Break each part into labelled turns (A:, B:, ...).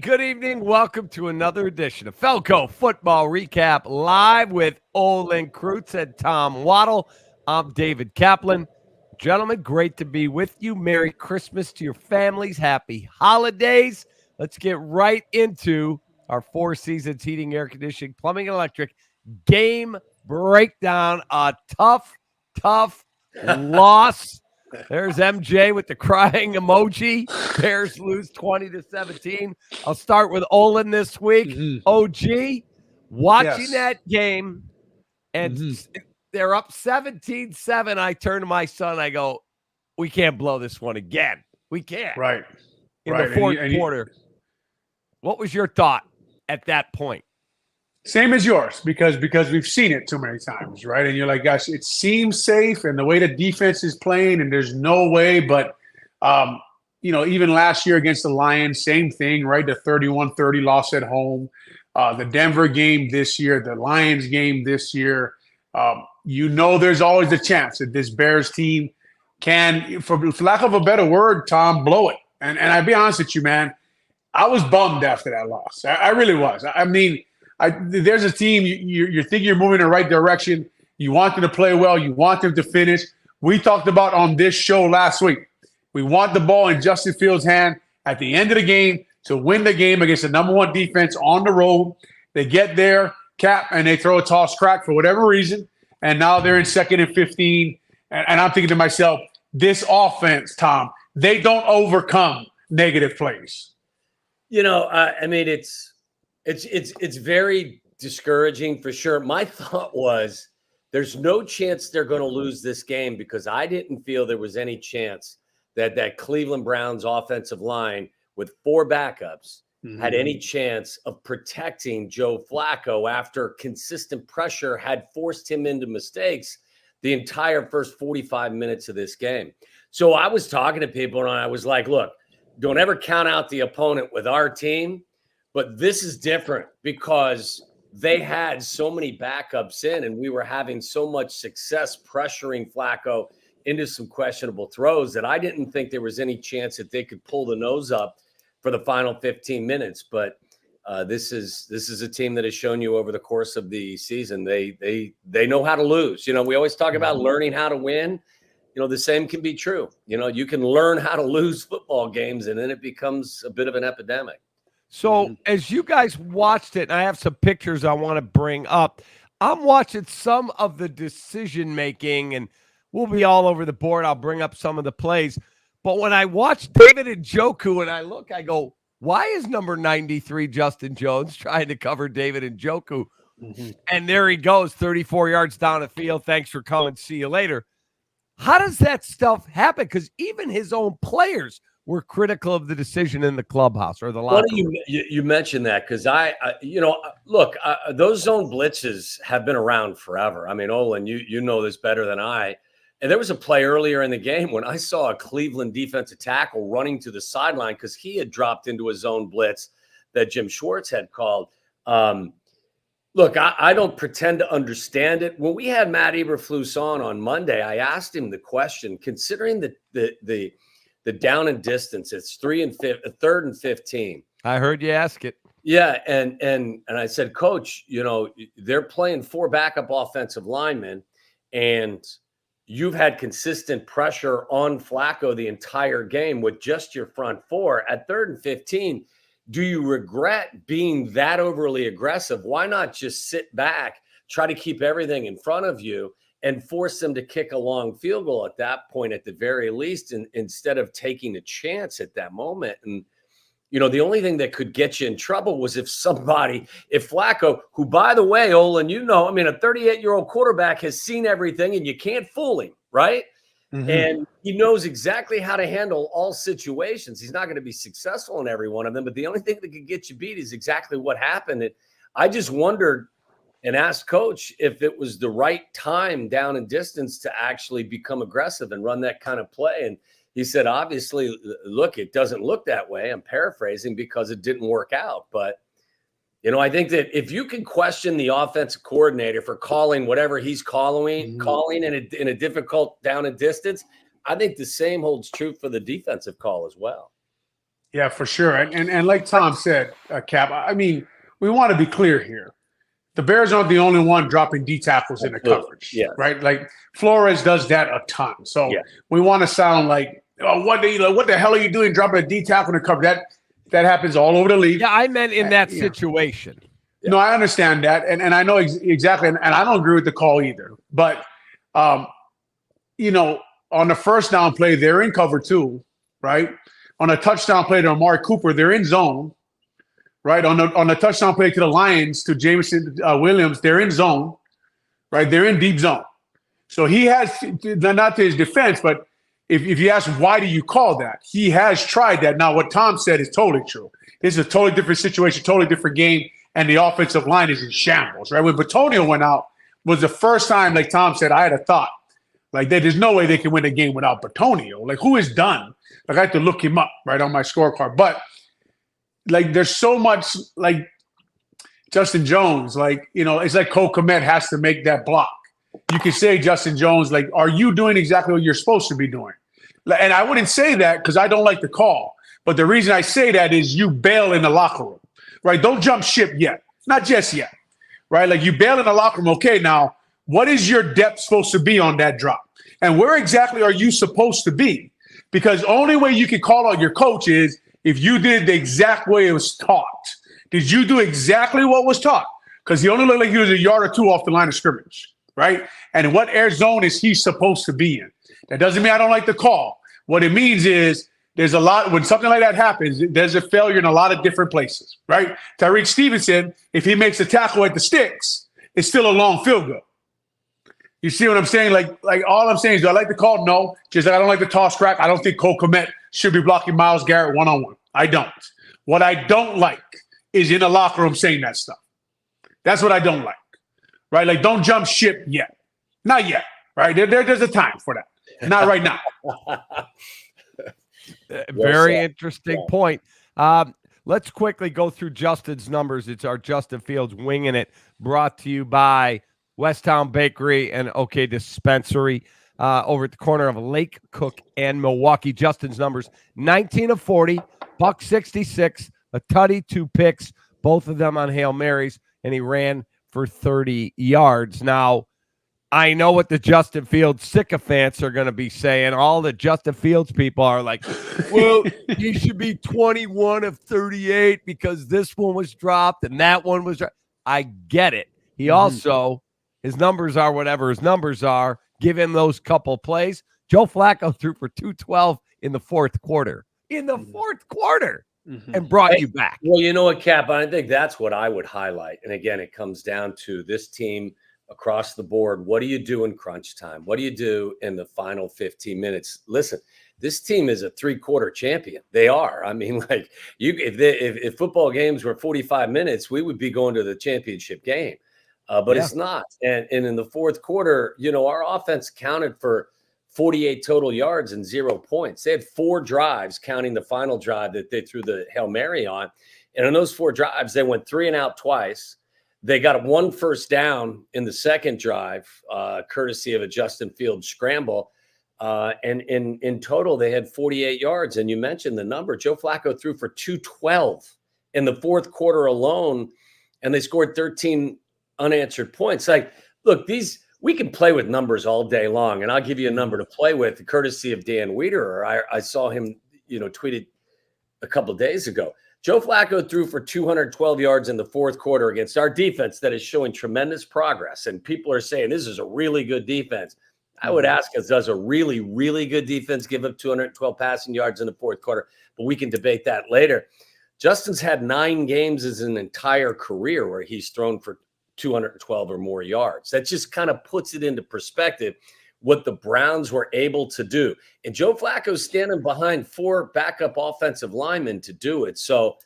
A: good evening. Welcome to another edition of Feldco Football Recap live with Olin Kreutz and Tom Waddle. I'm David Kaplan. Gentlemen, great to be with you. Merry Christmas to your families. Happy holidays. Let's get right into our Four Seasons Heating, Air Conditioning, Plumbing, and Electric game breakdown. A tough loss. There's MJ with the crying emoji. Bears lose 20-17. I'll start with Olin this week. OG, watching that game, and they're up 17-7. I turn to my son. I go, we can't blow this one again. We can't.
B: Right.
A: In the fourth quarter. What was your thought at that point?
B: Same as yours, because we've seen it too many times, right? And you're like, gosh, it seems safe, and the way the defense is playing, and there's no way. But, even last year against the Lions, same thing, right? The 31-30 loss at home. The Denver game this year, the Lions game this year. There's always a chance that this Bears team can, for lack of a better word, Tom, blow it. And I'll be honest with you, man, I was bummed after that loss. I really was. I mean, there's a team, you think you're moving in the right direction. You want them to play well. You want them to finish. We talked about on this show last week. We want the ball in Justin Fields' hand at the end of the game to win the game against the number one defense on the road. They get there, cap, and they throw a toss crack for whatever reason. And now they're in 2nd and 15. And I'm thinking to myself, this offense, Tom, they don't overcome negative plays.
C: It's very discouraging for sure. My thought was there's no chance they're going to lose this game because I didn't feel there was any chance that Cleveland Browns offensive line with four backups had any chance of protecting Joe Flacco after consistent pressure had forced him into mistakes the entire first 45 minutes of this game. So I was talking to people and I was like, look, don't ever count out the opponent with our team. But this is different because they had so many backups in and we were having so much success pressuring Flacco into some questionable throws that I didn't think there was any chance that they could pull the nose up for the final 15 minutes. But this is a team that has shown you over the course of the season they know how to lose. We always talk about learning how to win. The same can be true. You can learn how to lose football games and then it becomes a bit of an epidemic.
A: So as you guys watched it, and I have some pictures I want to bring up, I'm watching some of the decision-making, and we'll be all over the board. I'll bring up some of the plays. But when I watch David Njoku and I look, I go, why is number 93 Justin Jones trying to cover David Njoku? And there he goes, 34 yards down the field. Thanks for coming. See you later. How does that stuff happen? Because even his own players were critical of the decision in the clubhouse or the locker room.
C: You mentioned that because those zone blitzes have been around forever. I mean, Olin, you know this better than I. And there was a play earlier in the game when I saw a Cleveland defensive tackle running to the sideline because he had dropped into a zone blitz that Jim Schwartz had called. Look, I don't pretend to understand it. When we had Matt Eberflus on Monday, I asked him the question, considering the down and distance, it's 3rd and 15.
A: I heard you ask it.
C: Yeah, and I said, Coach, they're playing four backup offensive linemen, and you've had consistent pressure on Flacco the entire game with just your front four. At 3rd and 15, do you regret being that overly aggressive? Why not just sit back, try to keep everything in front of you, and force them to kick a long field goal at that point, at the very least, instead of taking a chance at that moment? And, the only thing that could get you in trouble was if Flacco, who, by the way, Olin, a 38-year-old quarterback has seen everything and you can't fool him, right? And he knows exactly how to handle all situations. He's not going to be successful in every one of them, but the only thing that could get you beat is exactly what happened. And I just wondered and asked Coach if it was the right time down in distance to actually become aggressive and run that kind of play. And he said, obviously, look, it doesn't look that way. I'm paraphrasing because it didn't work out. But, I think that if you can question the offensive coordinator for calling whatever he's calling in a difficult down and distance, I think the same holds true for the defensive call as well.
B: Yeah, for sure. And like Tom said, Cap, I mean, we want to be clear here. The Bears aren't the only one dropping D tackles in the coverage,
C: Yes.
B: right? Like Flores does that a ton. So we want to sound like, oh, what the hell are you doing dropping a D tackle in the cover? That happens all over the league.
A: Yeah, I meant in that situation.
B: No, I understand that, and I know exactly, and I don't agree with the call either. But you know, on the first down play, they're in cover two, right? On a touchdown play to Amari Cooper, they're in zone, right? On the touchdown play to the Lions, to Jameson Williams, they're in zone, right? They're in deep zone. So he has, not to his defense, but if you ask why do you call that, he has tried that. Now, what Tom said is totally true. This is a totally different situation, totally different game, and the offensive line is in shambles, right? When Batonio went out, was the first time, like Tom said, I had a thought. Like, there's no way they can win a game without Batonio. Like, who is done? Like, I have to look him up right on my scorecard. But, like, there's so much, like, Justin Jones, like, you know, it's like Cole Kmet has to make that block. You can say, Justin Jones, like, are you doing exactly what you're supposed to be doing? And I wouldn't say that because I don't like the call. But the reason I say that is you bail in the locker room, right? Don't jump ship yet. Not just yet, right? Like, you bail in the locker room. Okay, now, what is your depth supposed to be on that drop? And where exactly are you supposed to be? Because only way you can call out your coach is if you did the exact way it was taught. Did you do exactly what was taught? Because he only looked like he was a yard or two off the line of scrimmage, right? And what air zone is he supposed to be in? That doesn't mean I don't like the call. What it means is there's a lot, when something like that happens, there's a failure in a lot of different places, right? Tyreek Stevenson, if he makes a tackle at the sticks, it's still a long field goal. You see what I'm saying? Like all I'm saying is, do I like the call? No. Just that I don't like the toss crack. I don't think Cole Kmet should be blocking Myles Garrett one-on-one. I don't. What I don't like is in the locker room saying that stuff. That's what I don't like, right? Like, don't jump ship yet. Not yet, right? There's a time for that. Not right now.
A: Very interesting point. Let's quickly go through Justin's numbers. It's our Justin Fields Winging It, brought to you by Westtown Bakery and OK Dispensary over at the corner of Lake Cook and Milwaukee. Justin's numbers, 19 of 40, buck 66, a tutty, 2 picks, both of them on Hail Marys, and he ran for 30 yards. Now, I know what the Justin Fields sycophants are going to be saying. All the Justin Fields people are like, well, he should be 21 of 38 because this one was dropped and that one was dropped. I get it. He also, his numbers are whatever his numbers are. Give him those couple plays. Joe Flacco threw for 212 in the fourth quarter. In the fourth quarter. And brought you back.
C: Well, you know what, Cap? I think that's what I would highlight. And again, it comes down to this team across the board. What do you do in crunch time? What do you do in the final 15 minutes? Listen, this team is a 3-quarter champion. They are. I mean, like, if football games were 45 minutes, we would be going to the championship game. But it's not. And in the fourth quarter, you know, our offense counted for 48 total yards and 0 points. They had 4 drives, counting the final drive that they threw the Hail Mary on. And in those 4 drives, they went 3 and out twice. They got 1 first down in the second drive, courtesy of a Justin Fields scramble. And in total, they had 48 yards. And you mentioned the number. Joe Flacco threw for 212 in the fourth quarter alone, and they scored 13 unanswered points. Like, look, we can play with numbers all day long, and I'll give you a number to play with, courtesy of Dan Wiederer. I saw him, tweeted a couple of days ago. Joe Flacco threw for 212 yards in the fourth quarter against our defense that is showing tremendous progress. And people are saying this is a really good defense. I would ask us, does a really, really good defense give up 212 passing yards in the fourth quarter? But we can debate that later. Justin's had 9 games as an entire career where he's thrown for 212 or more yards. That just kind of puts it into perspective what the Browns were able to do. And Joe Flacco's standing behind 4 backup offensive linemen to do it. So,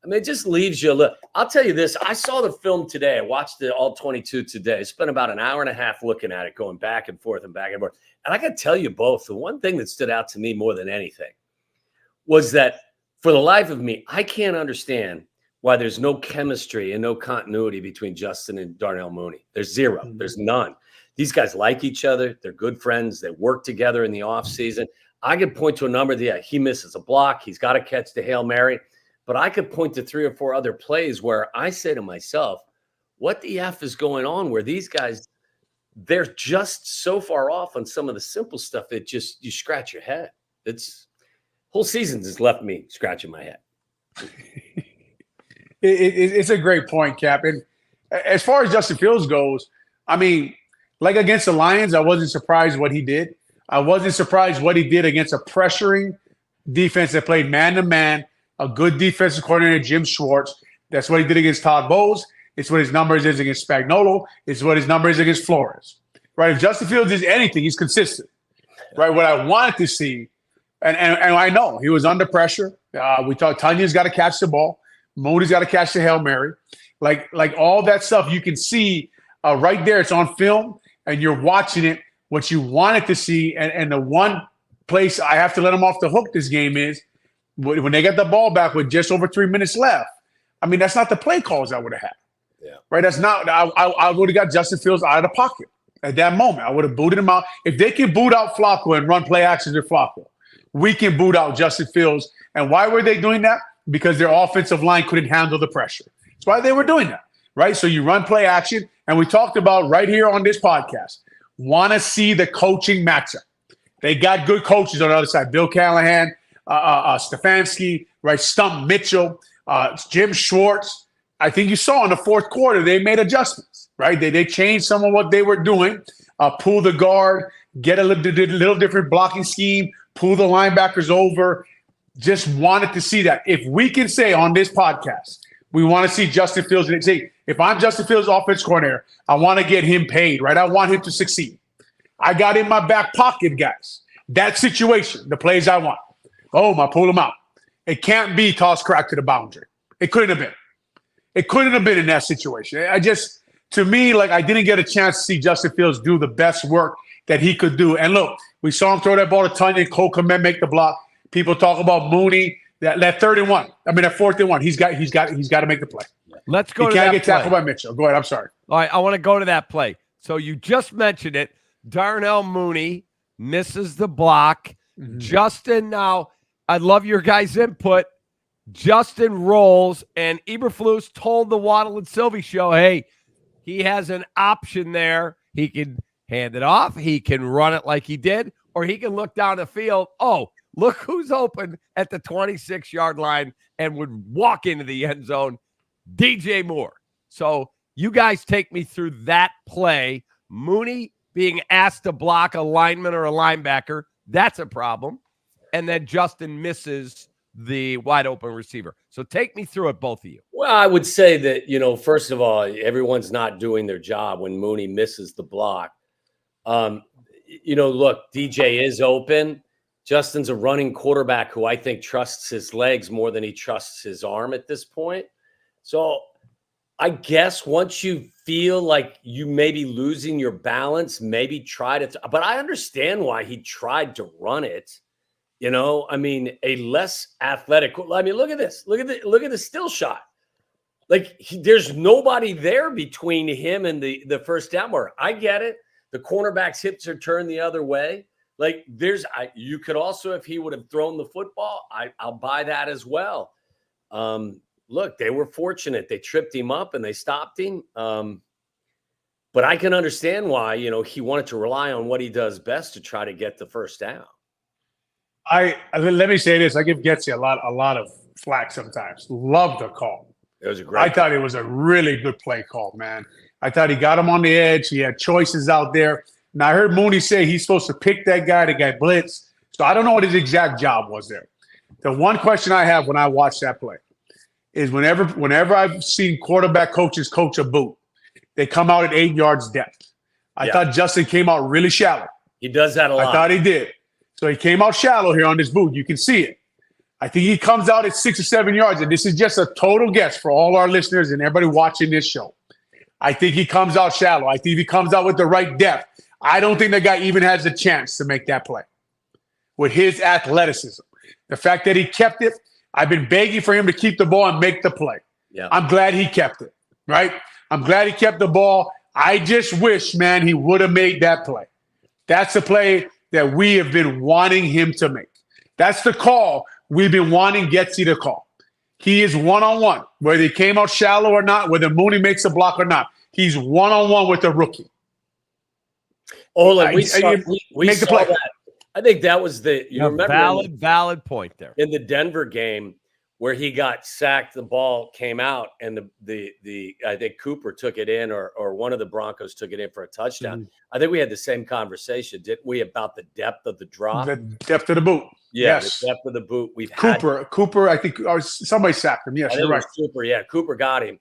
C: I mean, it just leaves you a little. I'll tell you this. I saw the film today. I watched it all 22 today. I spent about an hour and a half looking at it, going back and forth and back and forth. And I got to tell you both, the one thing that stood out to me more than anything was that for the life of me, I can't understand why there's no chemistry and no continuity between Justin and Darnell Mooney. There's zero. There's none. These guys like each other. They're good friends. They work together in the offseason. I could point to a number that he misses a block. He's got to catch the Hail Mary. But I could point to 3 or 4 other plays where I say to myself, what the F is going on where these guys, they're just so far off on some of the simple stuff that just you scratch your head. It's whole season has left me scratching my head.
B: It's a great point, Cap. And as far as Justin Fields goes, I mean, like against the Lions, I wasn't surprised what he did. I wasn't surprised what he did against a pressuring defense that played man-to-man, a good defensive coordinator, Jim Schwartz. That's what he did against Todd Bowles. It's what his numbers is against Spagnuolo. It's what his numbers is against Flores. Right? If Justin Fields is anything, he's consistent. Right? What I wanted to see, and I know he was under pressure. We talked Tanya's got to catch the ball. Moody's got to catch the Hail Mary. Like all that stuff you can see right there. It's on film, and you're watching it. What you wanted to see, and the one place I have to let him off the hook this game is when they get the ball back with just over 3 minutes left. I mean, that's not the play calls I would have had.
C: Yeah.
B: Right? That's not. I would have got Justin Fields out of the pocket at that moment. I would have booted him out. If they can boot out Flacco and run play actions with Flacco, we can boot out Justin Fields. And why were they doing that? Because their offensive line couldn't handle the pressure. That's why they were doing that. Right? So you run play action, and we talked about right here on this podcast. Want to see the coaching matchup. They got good coaches on the other side. Bill Callahan, Stefanski, right? Stump Mitchell, Jim Schwartz. I think you saw in the fourth quarter, they made adjustments, right? They changed some of what they were doing, pull the guard, get a little different blocking scheme, pull the linebackers over. Just wanted to see that. If we can say on this podcast, we want to see Justin Fields. And say, if I'm Justin Fields' offense coordinator, I want to get him paid, right? I want him to succeed. I got in my back pocket, guys. That situation, the plays I want. Oh, I pull him out. It can't be toss crack to the boundary. It couldn't have been. It couldn't have been in that situation. To me, like I didn't get a chance to see Justin Fields do the best work that he could do. And look, we saw him throw that ball to Tanya. Cole Kmet make the block. People talk about Mooney. That 3rd and 1. I mean, that 4th and 1. He's got to make the play.
A: Let's go to that play.
B: He can't get tackled by Mitchell. Go ahead. I'm sorry.
A: All right, I want to go to that play. So you just mentioned it. Darnell Mooney misses the block. Mm-hmm. Justin, now, I love your guys' input. Justin rolls, and Eberflus told the Waddle and Sylvie show, hey, he has an option there. He can hand it off. He can run it like he did, or he can look down the field. Oh, look who's open at the 26-yard line and would walk into the end zone, DJ Moore. So you guys take me through that play. Mooney being asked to block a lineman or a linebacker, that's a problem. And then Justin misses the wide open receiver. So take me through it, both of you.
C: Well, I would say that, first of all, everyone's not doing their job when Mooney misses the block. Look, DJ is open. Justin's a running quarterback who I think trusts his legs more than he trusts his arm at this point. So I guess once you feel like you may be losing your balance, maybe try to but I understand why he tried to run it. A less athletic. I mean, look at this. Look at the still shot. Like there's nobody there between him and the first down marker. I get it. The cornerback's hips are turned the other way. Like you could also, if he would have thrown the football, I'll buy that as well. Look, they were fortunate. They tripped him up and they stopped him. But I can understand why, he wanted to rely on what he does best to try to get the first down.
B: Let me say this. I give Getsy a lot of flack sometimes. Love the call.
C: It was a great
B: I thought it was a really good play call, man. I thought he got him on the edge. He had choices out there. Now, I heard Mooney say he's supposed to pick that guy to get blitz. So I don't know what his exact job was there. The one question I have when I watch that play is whenever I've seen quarterback coaches coach a boot, they come out at 8 yards depth. I thought Justin came out really shallow.
C: He does that a lot.
B: I thought he did. So he came out shallow here on this boot. You can see it. I think he comes out at 6 or 7 yards, and this is just a total guess for all our listeners and everybody watching this show. I think he comes out shallow. I think he comes out with the right depth. I don't think the guy even has a chance to make that play with his athleticism. The fact that he kept it, I've been begging for him to keep the ball and make the play.
C: Yeah.
B: I'm glad he kept it, right? I'm glad he kept the ball. I just wish, man, he would have made that play. That's the play that we have been wanting him to make. That's the call we've been wanting Getsy to call. He is one-on-one, whether he came out shallow or not, whether Mooney makes a block or not. He's one-on-one with the rookie.
C: Olin, we saw
B: play.
C: that. I think that was remember
A: valid point there.
C: In the Denver game where he got sacked, the ball came out and the I think Cooper took it in or one of the Broncos took it in for a touchdown.
B: Mm-hmm.
C: I think we had the same conversation, didn't we, about the depth of the drop?
B: The depth of the boot.
C: Yeah,
B: yes.
C: The depth of the boot.
B: Cooper, I think somebody sacked him. Yes, you're right.
C: Cooper, yeah, Cooper got him.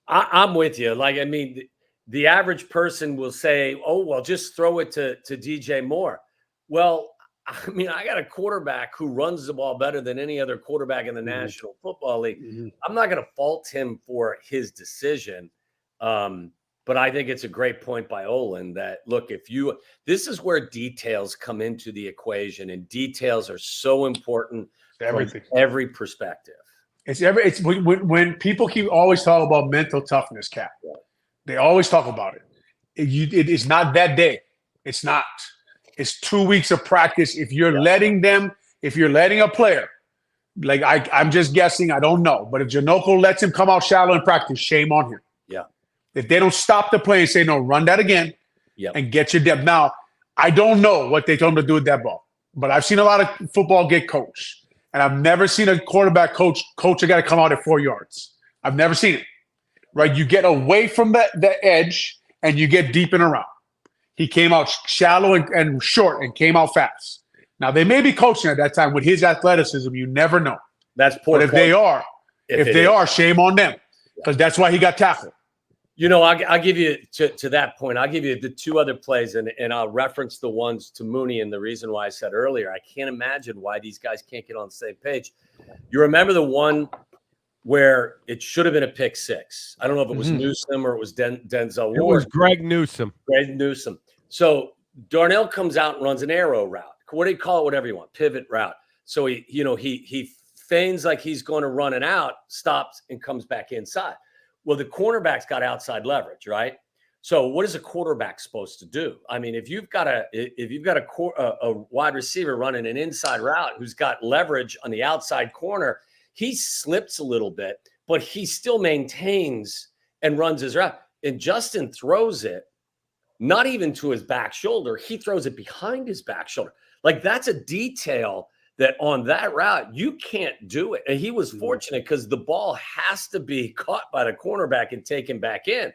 C: I'm with you. Like, I mean, the average person will say, oh, well, just throw it to DJ Moore. Well, I mean, I got a quarterback who runs the ball better than any other quarterback in the National Football League. I'm not going to fault him for his decision. But I think it's a great point by Olin that, look, this is where details come into the equation, and details are so important from every perspective.
B: It's when people keep always talking about mental toughness, Cap. Yeah. They always talk about it. It is not that day. It's not. It's 2 weeks of practice. If you're letting a player, like I'm just guessing, I don't know, but if Janoko lets him come out shallow in practice, shame on him.
C: Yeah.
B: If they don't stop the play and say, no, run that again and get your depth. Now, I don't know what they told him to do with that ball, but I've seen a lot of football get coached, and I've never seen a quarterback coach a guy to come out at 4 yards. I've never seen it, right? You get away from the edge and you get deep and around. He came out shallow and short and came out fast. Now, they may be coaching at that time with his athleticism. You never know.
C: That's poor.
B: But if they are, shame on them, because that's why he got tackled.
C: You know, I'll give you to that point. I'll give you the two other plays, and I'll reference the ones to Mooney. And the reason why I said earlier, I can't imagine why these guys can't get on the same page. You remember the one where it should have been a pick six? I don't know if it was Newsome or it was Denzel Ward.
A: It was Greg Newsome.
C: So Darnell comes out and runs an arrow route. What do you call it? Whatever you want, pivot route. So he feigns like he's going to run it out, stops, and comes back inside. Well, the cornerback's got outside leverage, right? So what is a quarterback supposed to do? I mean, if you've got a wide receiver running an inside route who's got leverage on the outside corner, he slips a little bit, but he still maintains and runs his route. And Justin throws it not even to his back shoulder. He throws it behind his back shoulder. Like, that's a detail that on that route, you can't do it. And he was fortunate because the ball has to be caught by the cornerback and taken back in.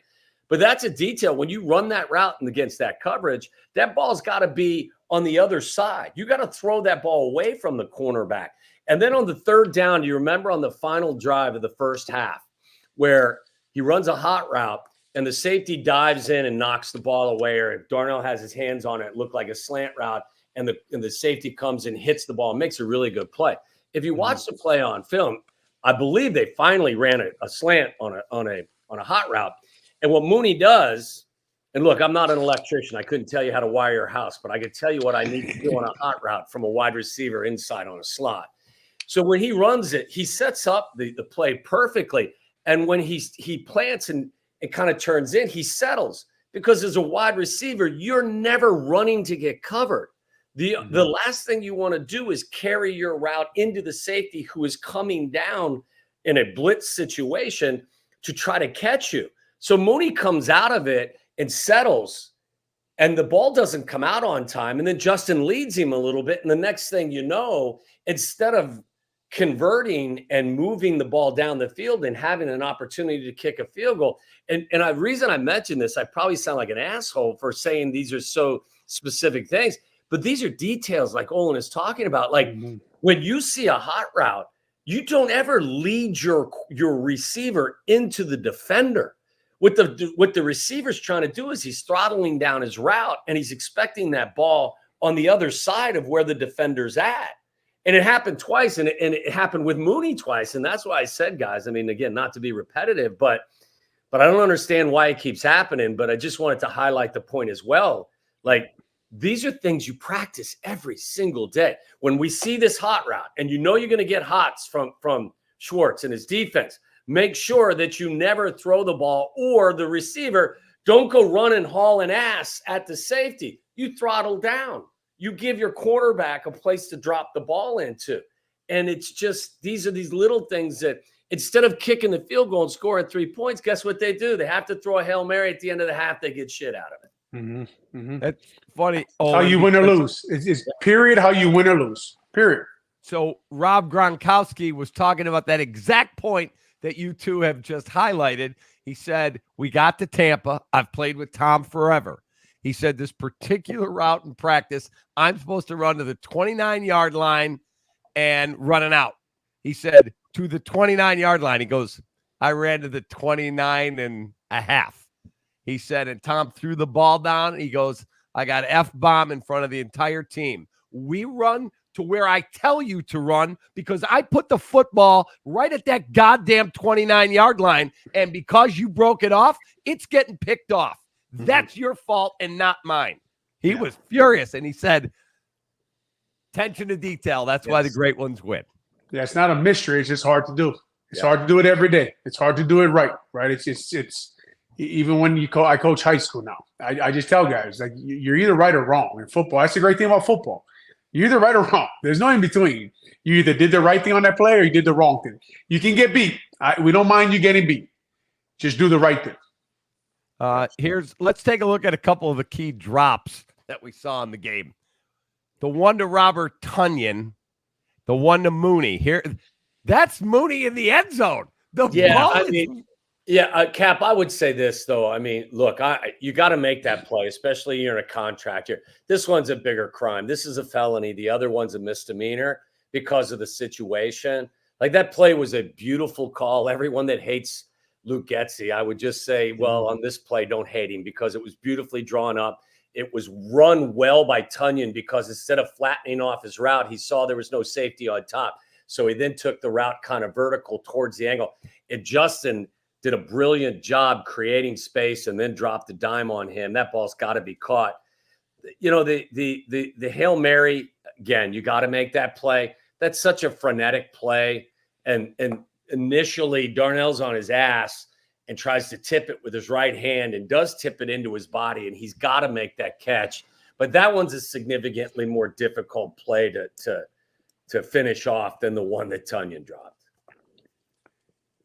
C: But that's a detail. When you run that route and against that coverage, that ball's got to be on the other side. You got to throw that ball away from the cornerback. And then on the third down, you remember on the final drive of the first half where he runs a hot route and the safety dives in and knocks the ball away, or if Darnell has his hands on it, looked like a slant route, and the safety comes and hits the ball and makes a really good play. If you watch the play on film, I believe they finally ran a slant on a hot route. And what Mooney does, and look, I'm not an electrician. I couldn't tell you how to wire your house, but I could tell you what I need to do on a hot route from a wide receiver inside on a slot. So when he runs it, he sets up the play perfectly. And when he plants and it kind of turns in, he settles, because as a wide receiver, you're never running to get covered. The last thing you want to do is carry your route into the safety who is coming down in a blitz situation to try to catch you. So Mooney comes out of it and settles, and the ball doesn't come out on time. And then Justin leads him a little bit. And the next thing you know, instead of converting and moving the ball down the field and having an opportunity to kick a field goal. And the reason I mention this, I probably sound like an asshole for saying these are so specific things, but these are details like Olin is talking about. Like when you see a hot route, you don't ever lead your receiver into the defender. What the receiver's trying to do is he's throttling down his route and he's expecting that ball on the other side of where the defender's at. And it happened twice, and it happened with Mooney twice. And that's why I said, guys, I mean, again, not to be repetitive, but I don't understand why it keeps happening. But I just wanted to highlight the point as well. Like, these are things you practice every single day. When we see this hot route, and you know you're going to get hots from Schwartz and his defense, make sure that you never throw the ball, or the receiver don't go running hauling ass at the safety. you throttle down. You give your quarterback a place to drop the ball into. And it's just, these are these little things that instead of kicking the field goal and scoring 3 points, guess what they do? They have to throw a Hail Mary at the end of the half. They get shit out of it.
B: Mm-hmm. Mm-hmm.
A: That's funny.
B: How you win or lose. It's period how you win or lose. Period.
A: So Rob Gronkowski was talking about that exact point that you two have just highlighted. He said, we got to Tampa. I've played with Tom forever. He said this particular route in practice, I'm supposed to run to the 29-yard line and run it out. He said, to the 29-yard line. He goes, I ran to the 29 and a half. He said, and Tom threw the ball down. He goes, I got F-bomb in front of the entire team. We run to where I tell you to run because I put the football right at that goddamn 29-yard line. And because you broke it off, it's getting picked off. That's your fault and not mine. He was furious. And he said, attention to detail. That's why the great ones win.
B: Yeah, it's not a mystery. It's just hard to do. It's hard to do it every day. It's hard to do it right? It's even when I coach high school now. I just tell guys, like, you're either right or wrong in football. That's the great thing about football. You're either right or wrong. There's no in between. You either did the right thing on that play or you did the wrong thing. You can get beat. We don't mind you getting beat. Just do the right thing.
A: Let's take a look at a couple of the key drops that we saw in the game. The one to Robert Tonyan, the one to Mooney. Here, that's Mooney in the end zone.
C: Cap, I would say this, though. I mean, look, you got to make that play, especially you're in a contract here. This one's a bigger crime. This is a felony. The other one's a misdemeanor because of the situation. Like, that play was a beautiful call. Everyone that hates Luke Getsy, I would just say, well, on this play, don't hate him because it was beautifully drawn up. It was run well by Tonyan because instead of flattening off his route, he saw there was no safety on top. So he then took the route kind of vertical towards the angle. And Justin did a brilliant job creating space and then dropped the dime on him. That ball's got to be caught. You know, the Hail Mary, again, you got to make that play. That's such a frenetic play. And initially Darnell's on his ass and tries to tip it with his right hand and does tip it into his body, and he's got to make that catch. But that one's a significantly more difficult play to finish off than the one that Tonyan dropped.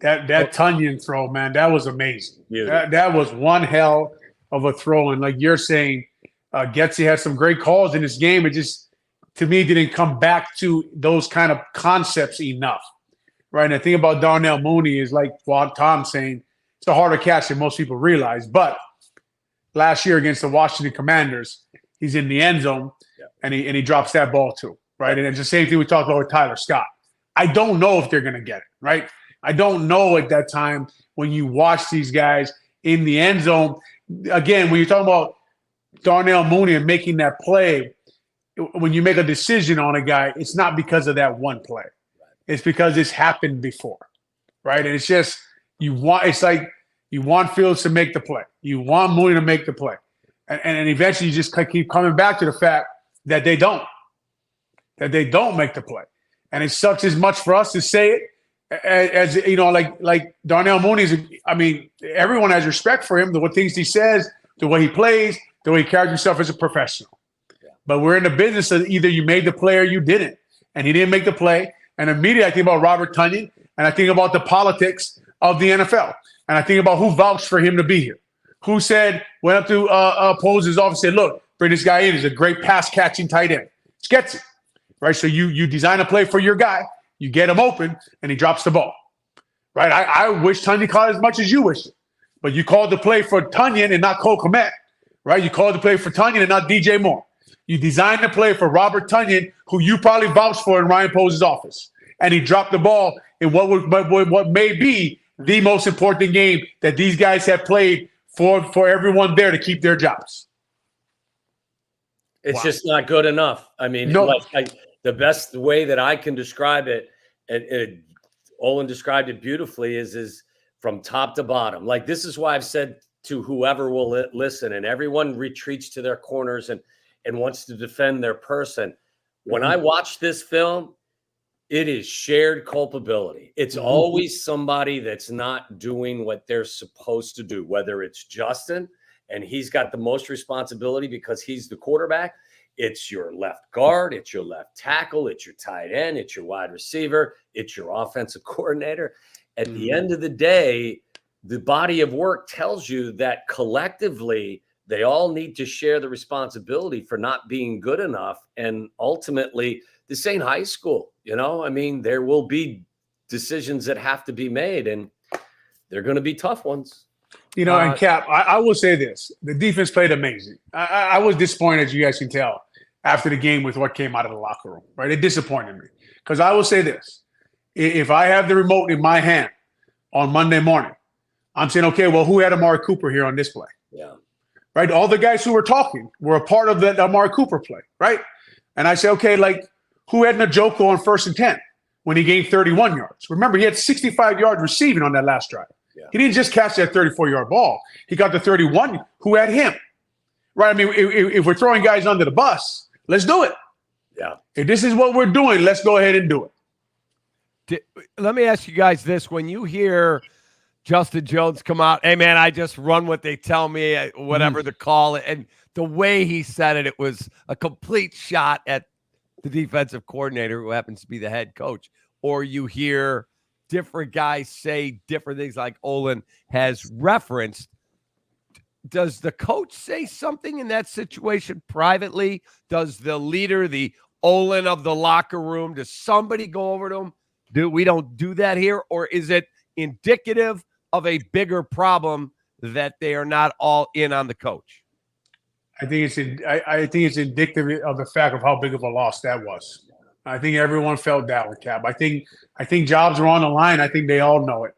B: That Tonyan throw, man, that was amazing. That was one hell of a throw. And like you're saying, Getsy had some great calls in this game. It just, to me, didn't come back to those kind of concepts enough, right? And the thing about Darnell Mooney is, like what Tom's saying, it's a harder catch than most people realize. But last year against the Washington Commanders, he's in the end zone, and he drops that ball too, right? And it's the same thing we talked about with Tyler Scott. I don't know if they're going to get it, right? I don't know at that time when you watch these guys in the end zone. Again, when you're talking about Darnell Mooney and making that play, when you make a decision on a guy, it's not because of that one play. It's because it's happened before, right? And it's just it's like you want Fields to make the play. You want Mooney to make the play. And eventually you just keep coming back to the fact that they don't make the play. And it sucks as much for us to say it as you know, like Darnell Mooney's. I mean, everyone has respect for him, the things he says, the way he plays, the way he carries himself as a professional. Yeah. But we're in the business of either you made the play or you didn't. And he didn't make the play. And immediately I think about Robert Tonyan, and I think about the politics of the NFL. And I think about who vouched for him to be here. Who went up to oppose his office and said, look, bring this guy in. He's a great pass-catching tight end. Just gets it, right? So you design a play for your guy. You get him open, and he drops the ball, right? I wish Tonyan caught as much as you wish it. But you called the play for Tonyan and not Cole Kmet, right? You called the play for Tonyan and not DJ Moore. You designed the play for Robert Tonyan, who you probably vouched for in Ryan Pose's office. And he dropped the ball in what may be the most important game that these guys have played for everyone there to keep their jobs.
C: It's just not good enough. I mean, the best way that I can describe it, and Olin described it beautifully, is from top to bottom. Like, this is why I've said to whoever will listen, and everyone retreats to their corners and wants to defend their person. When I watch this film, it is shared culpability. It's always somebody that's not doing what they're supposed to do, whether it's Justin and he's got the most responsibility because he's the quarterback, it's your left guard, it's your left tackle, it's your tight end, it's your wide receiver, it's your offensive coordinator. At the end of the day, the body of work tells you that collectively they all need to share the responsibility for not being good enough. And ultimately, this ain't high school. I mean, there will be decisions that have to be made, and they're going to be tough ones.
B: And Cap, I will say this. The defense played amazing. I was disappointed, as you guys can tell, after the game with what came out of the locker room, right? It disappointed me. Because I will say this. If I have the remote in my hand on Monday morning, I'm saying, okay, well, who had Amari Cooper here on this play?
C: Yeah.
B: Right? All the guys who were talking were a part of that Amari Cooper play, right? And I say, okay, like, who had Njoku on 1st and 10 when he gained 31 yards? Remember, he had 65 yards receiving on that last drive. Yeah. He didn't just catch that 34-yard ball. He got the 31. Who had him? Right? I mean, if we're throwing guys under the bus, let's do it.
C: Yeah.
B: If this is what we're doing, let's go ahead and do it.
A: Let me ask you guys this. When you hear Justin Jones come out, hey, man, I just run what they tell me, whatever the call. And the way he said it, it was a complete shot at the defensive coordinator who happens to be the head coach. Or you hear different guys say different things like Olin has referenced. Does the coach say something in that situation privately? Does the leader, the Olin of the locker room, does somebody go over to him? We don't do that here? Or is it indicative of a bigger problem that they are not all in on the coach?
B: I think it's indicative of the fact of how big of a loss that was. I think everyone felt that with Cap. I think jobs were on the line. I think they all know it,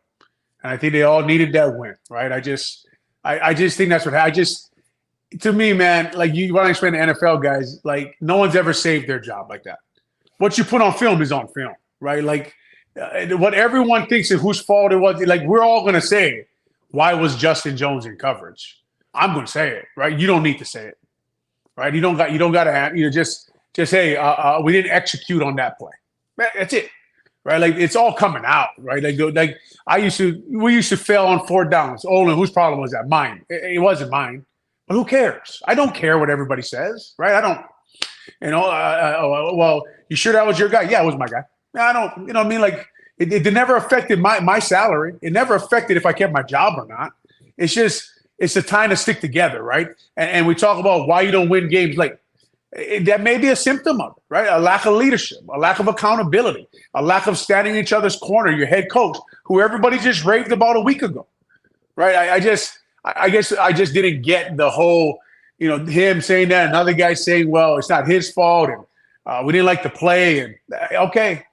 B: and I think they all needed that win, right? I just think that's what to me, man. Like you want to explain to NFL guys, like no one's ever saved their job like that. What you put on film is on film, right? Like what everyone thinks is whose fault it was. Like we're all going to say, why was Justin Jones in coverage? I'm going to say it, right? You don't need to say it, right? You don't got to just hey, we didn't execute on that play. That's it, right? Like it's all coming out, right? Like we used to fail on 4th downs. Olin, whose problem was that? Mine. It wasn't mine, but who cares? I don't care what everybody says, right? I don't. Well, you sure that was your guy? Yeah, it was my guy. I don't. I mean, like it never affected my salary. It never affected if I kept my job or not. It's just it's the time to stick together, right? And we talk about why you don't win games. Like that may be a symptom of it, right? A lack of leadership, a lack of accountability, a lack of standing in each other's corner. Your head coach, who everybody just raved about a week ago, right? I guess I just didn't get the whole, him saying that, another guy saying, well, it's not his fault, and we didn't like the play, and okay,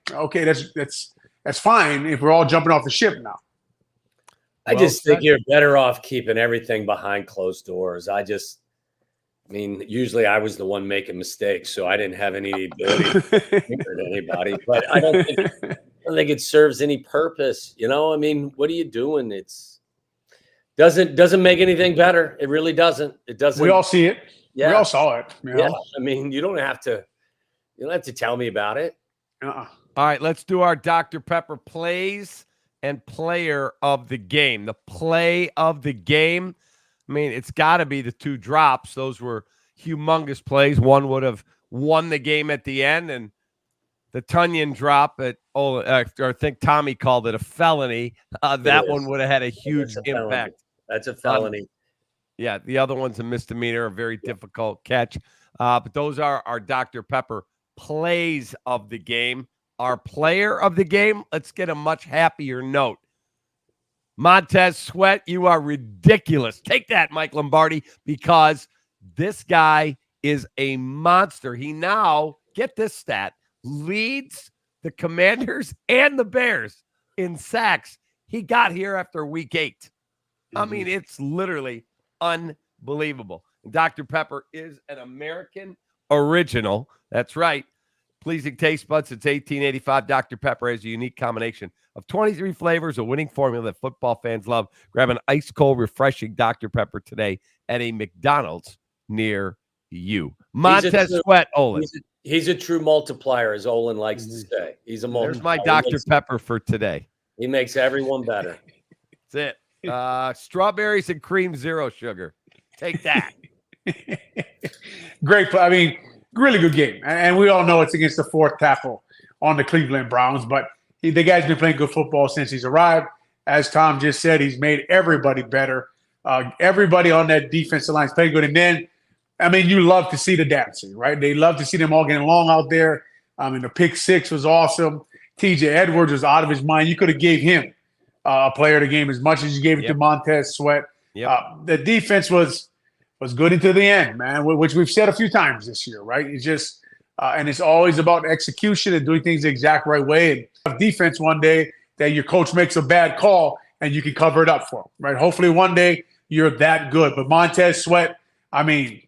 B: that's fine if we're all jumping off the ship now.
C: I just think you're better off keeping everything behind closed doors. I mean, usually I was the one making mistakes, so I didn't have any ability to hurt anybody. But I don't think it serves any purpose. I mean, what are you doing? It's doesn't make anything better. It really doesn't. It doesn't.
B: We all see it.
C: Yeah.
B: We all saw it.
C: Yeah. I mean, you don't have to tell me about it.
A: All right, let's do our Dr. Pepper plays and player of the game. The play of the game. I mean, it's got to be the 2 drops. Those were humongous plays. One would have won the game at the end, and the Tunyon drop I think Tommy called it a felony. That one would have had a huge impact.
C: That's a felony.
A: Yeah, the other one's a misdemeanor, a very difficult catch. But those are our Dr. Pepper plays of the game. Our player of the game, let's get a much happier note. Montez Sweat, you are ridiculous. Take that, Mike Lombardi, because this guy is a monster. He now, get this stat, leads the Commanders and the Bears in sacks. He got here after week 8. I mean, it's literally unbelievable. Dr. Pepper is an American original. That's right. Pleasing taste buds since 1885. Dr. Pepper has a unique combination of 23 flavors, a winning formula that football fans love. Grab an ice-cold, refreshing Dr. Pepper today at a McDonald's near you. Montez Sweat, Olin.
C: He's a true multiplier, as Olin likes to say. He's a multiplier.
A: There's my Dr. Pepper for today.
C: He makes everyone better.
A: That's it. Strawberries and cream, 0 sugar. Take that.
B: Great. I mean, really good game. And we all know it's against the fourth tackle on the Cleveland Browns, but the guy's been playing good football since he's arrived. As Tom just said, he's made everybody better. Everybody on that defensive line is playing good. And then, I mean, you love to see the dancing, right? They love to see them all getting along out there. The pick six was awesome. TJ Edwards was out of his mind. You could have gave him a player of the game as much as you gave it to Montez Sweat. The defense was good into the end, man, which we've said a few times this year, right? It's just and it's always about execution and doing things the exact right way. And defense one day that your coach makes a bad call and you can cover it up for him, right? Hopefully one day you're that good. But Montez Sweat, I mean,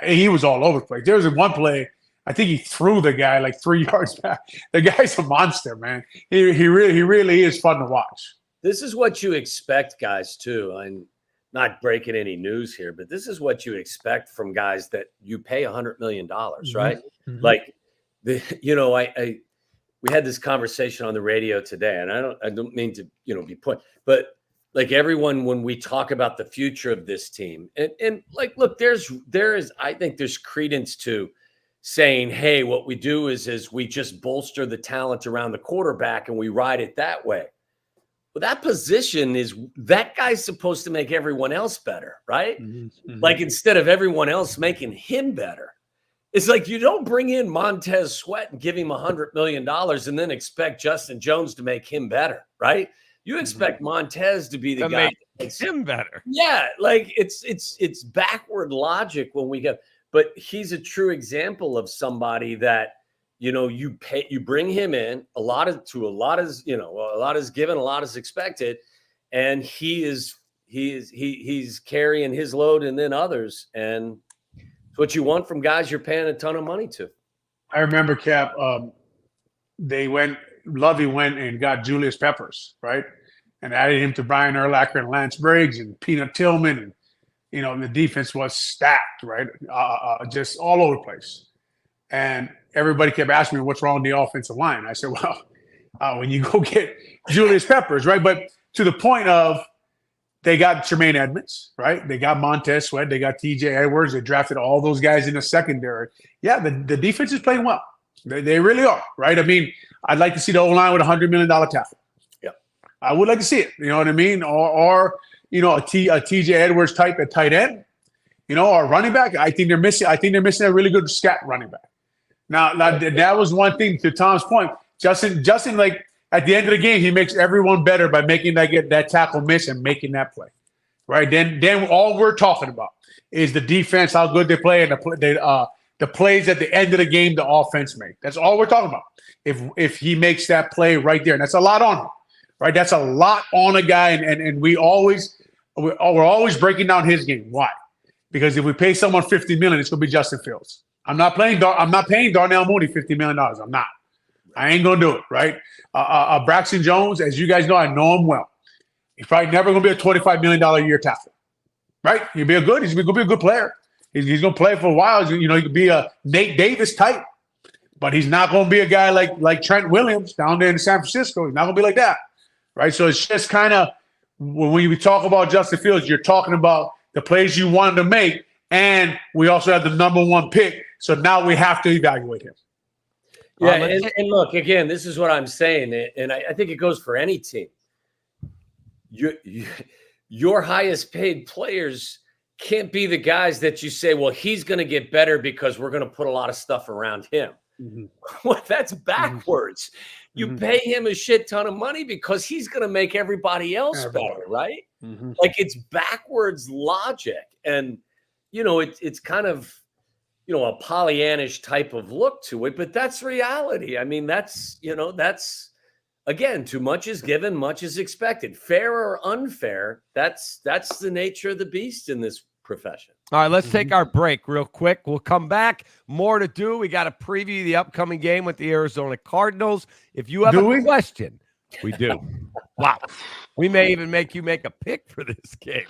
B: he was all over the place. There was one play, I think he threw the guy like 3 yards back. The guy's a monster, man. He really is fun to watch. This
C: is what you expect, guys, too. And not breaking any news here, but this is what you expect from guys that you pay $100 million, right? Mm-hmm. Like, we had this conversation on the radio today, and I don't mean to, be but like everyone, when we talk about the future of this team, and like, look, I think there's credence to saying, hey, what we do is we just bolster the talent around the quarterback and we ride it that way. Well, that position that guy's supposed to make everyone else better, right? Mm-hmm. Like, instead of everyone else making him better. It's like you don't bring in Montez Sweat and give him $100 million and then expect Justin Jones to make him better, right? You expect Montez to be the guy
A: that makes him better.
C: Yeah, like it's backward logic when we get. But he's a true example of somebody that you bring him in. A lot is given, a lot is expected, and he's carrying his load and then others, and it's what you want from guys you're paying a ton of money to.
B: I remember, Cap, Lovey went and got Julius Peppers, right? And added him to Brian Urlacher and Lance Briggs and Peanut Tillman. And, the defense was stacked, right? Just all over the place. And everybody kept asking me, what's wrong with the offensive line? I said, well, when you go get Julius Peppers, right? But to the point of, they got Tremaine Edmonds, right? They got Montez Sweat. They got TJ Edwards. They drafted all those guys in the secondary. Yeah, the defense is playing well. They really are, right? I mean, I'd like to see the O-line with a $100 million tackle.
C: Yeah.
B: I would like to see it. You know what I mean? Or a TJ Edwards type at tight end. Or running back. I think they're missing a really good scat running back. Now that was one thing, to Tom's point. Justin, like, at the end of the game, he makes everyone better by making that tackle miss and making that play, right? Then all we're talking about is the defense, how good they play, and the plays at the end of the game the offense make. That's all we're talking about. If he makes that play right there, and that's a lot on him, right? That's a lot on a guy, and we're always breaking down his game. Why? Because if we pay someone $50 million, it's going to be Justin Fields. I'm not paying Darnell Mooney $50 million. I'm not. I ain't gonna do it, right? Braxton Jones, as you guys know, I know him well. He's probably never gonna be a $25 million a year tackle, right? He's gonna be a good player. He's gonna play for a while. He could be a Nate Davis type, but he's not gonna be a guy like Trent Williams down there in San Francisco. He's not gonna be like that, right? So it's just kind of, when we talk about Justin Fields, you're talking about the plays you wanted to make, and we also have the number 1 pick. So now we have to evaluate him.
C: Yeah, and look, again, this is what I'm saying, and I think it goes for any team. Your highest paid players can't be the guys that you say, well, he's going to get better because we're going to put a lot of stuff around him. Mm-hmm. Well, that's backwards. Mm-hmm. You pay him a shit ton of money because he's going to make everybody else better, right? Mm-hmm. Like, it's backwards logic. And, it's kind of, a Pollyannish type of look to it, but that's reality. I mean, that's again, too much is given, much is expected. Fair or unfair, that's the nature of the beast in this profession.
A: All right, let's take our break real quick. We'll come back. More to do. We got to preview the upcoming game with the Arizona Cardinals. If you have a question, we do. Wow. We may even make you make a pick for this game.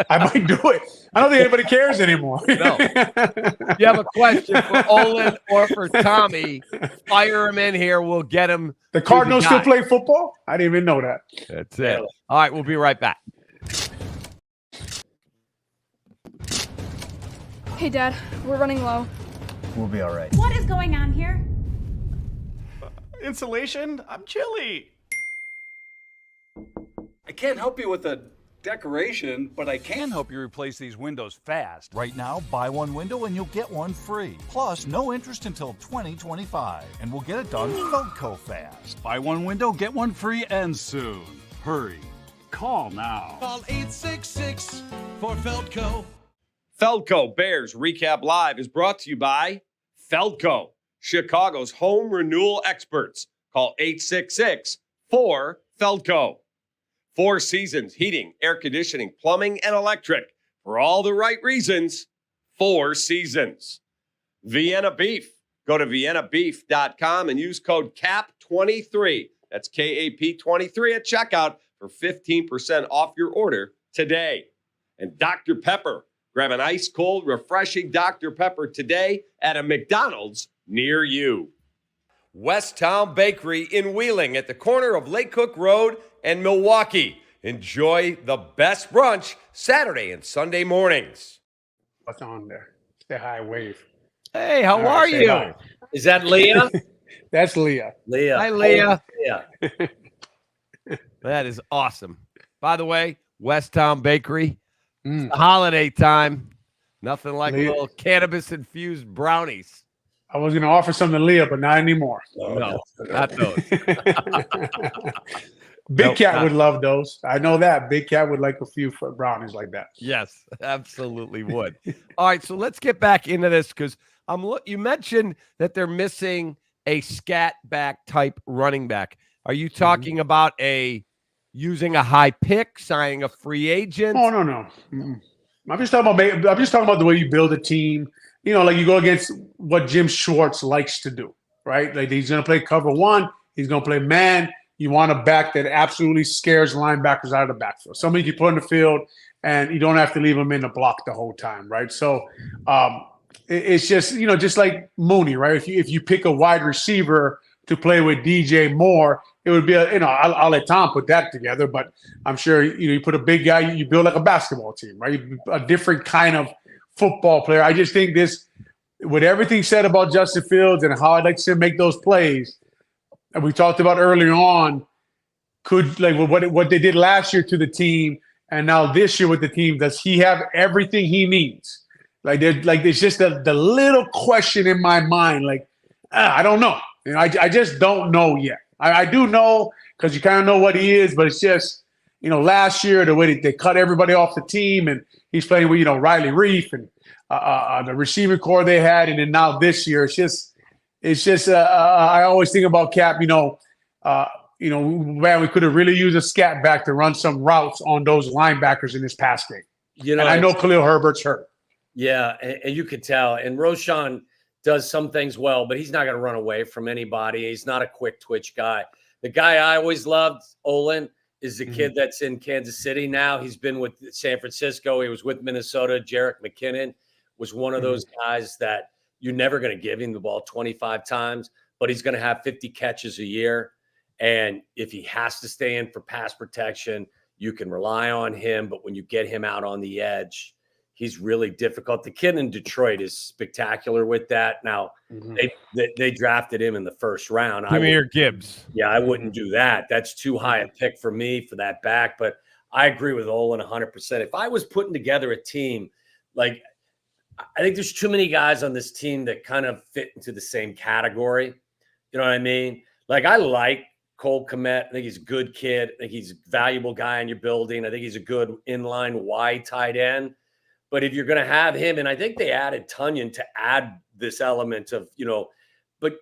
B: I might do it. I don't think anybody cares anymore.
A: No. If you have a question for Olin or for Tommy, fire him in here. We'll get him.
B: The Cardinals still play football? I didn't even know that.
A: That's it. All right, we'll be right back.
D: Hey, Dad, we're running low.
E: We'll be all right.
F: What is going on here?
G: Insulation? I'm chilly. I can't help you with a decoration, but I can help you replace these windows fast.
E: Right now, buy one window and you'll get one free. Plus, no interest until 2025. And we'll get it done Feldco fast.
G: Buy one window, get one free, and soon. Hurry. Call now.
H: Call 866 for Feldco.
A: Feldco Bears Recap Live is brought to you by Feldco, Chicago's home renewal experts. Call 866-4FELDCO. Four Seasons Heating, Air Conditioning, Plumbing, and Electric. For all the right reasons, Four Seasons. Vienna Beef. Go to viennabeef.com and use code CAP23. That's KAP23 at checkout for 15% off your order today. And Dr. Pepper. Grab an ice cold, refreshing Dr. Pepper today at a McDonald's near you. West Town Bakery in Wheeling at the corner of Lake Cook Road and Milwaukee. Enjoy the best brunch Saturday and Sunday mornings.
B: What's on there? Say hi, wave.
A: Hey, how
B: All
A: are
B: right, say
A: you?
B: hi.
C: Is that Leah?
B: That's Leah.
C: Leah.
A: Hi, Leah.
C: Yeah.
A: That is awesome. By the way, West Town Bakery, it's the holiday time. Nothing like
B: Leah.
A: a little cannabis-infused brownies.
B: I was going to offer some to Leah, but not anymore.
A: No, not those.
B: Big
A: Nope,
B: Cat
A: not-
B: would love those. I know that. Big Cat would like a few brownies like that.
A: Yes, absolutely would. All right, so let's get back into this because you mentioned that they're missing a scat back type running back. Are you talking about using a high pick, signing a free agent?
B: Oh no. Mm-mm. I'm just talking about the way you build a team. You know, like you go against what Jim Schwartz likes to do, right? Like he's going to play cover one. He's going to play man. You want a back that absolutely scares linebackers out of the backfield. Somebody you put in the field, and you don't have to leave them in the block the whole time, right? So it's just, you know, just like Mooney, right? If you pick a wide receiver to play with DJ Moore, it would be I'll let Tom put that together, but I'm sure you put a big guy, you build like a basketball team, right? A different kind of football player. I just think this, with everything said about Justin Fields and how I'd like to see him make those plays, and we talked about earlier on, could like what they did last year to the team, and now this year with the team, does he have everything he needs? There's just the little question in my mind, I don't know. I just don't know yet. I do know because you kind of know what he is, but it's just, last year, the way they cut everybody off the team, and he's playing with, Riley Reef and the receiving core they had. And then now this year, it's just I always think about Cap, man, we could have really used a scat back to run some routes on those linebackers in this pass game. And I know Khalil Herbert's hurt.
C: Yeah, and you could tell. And Roshan does some things well, but he's not going to run away from anybody. He's not a quick twitch guy. The guy I always loved, Olin, is the kid that's in Kansas City now. He's been with San Francisco. He was with Minnesota. Jerick McKinnon was one of those guys that you're never going to give him the ball 25 times, but he's going to have 50 catches a year. And if he has to stay in for pass protection, you can rely on him. But when you get him out on the edge, he's really difficult. The kid in Detroit is spectacular with that. Now, they drafted him in the first round.
A: Jameer Gibbs.
C: Yeah, I wouldn't do that. That's too high a pick for me for that back. But I agree with Olin 100%. If I was putting together a team, I think there's too many guys on this team that kind of fit into the same category. You know what I mean? I like Cole Kmet. I think he's a good kid. I think he's a valuable guy in your building. I think he's a good inline wide tight end. But if you're going to have him, and I think they added Tunyon to add this element of, but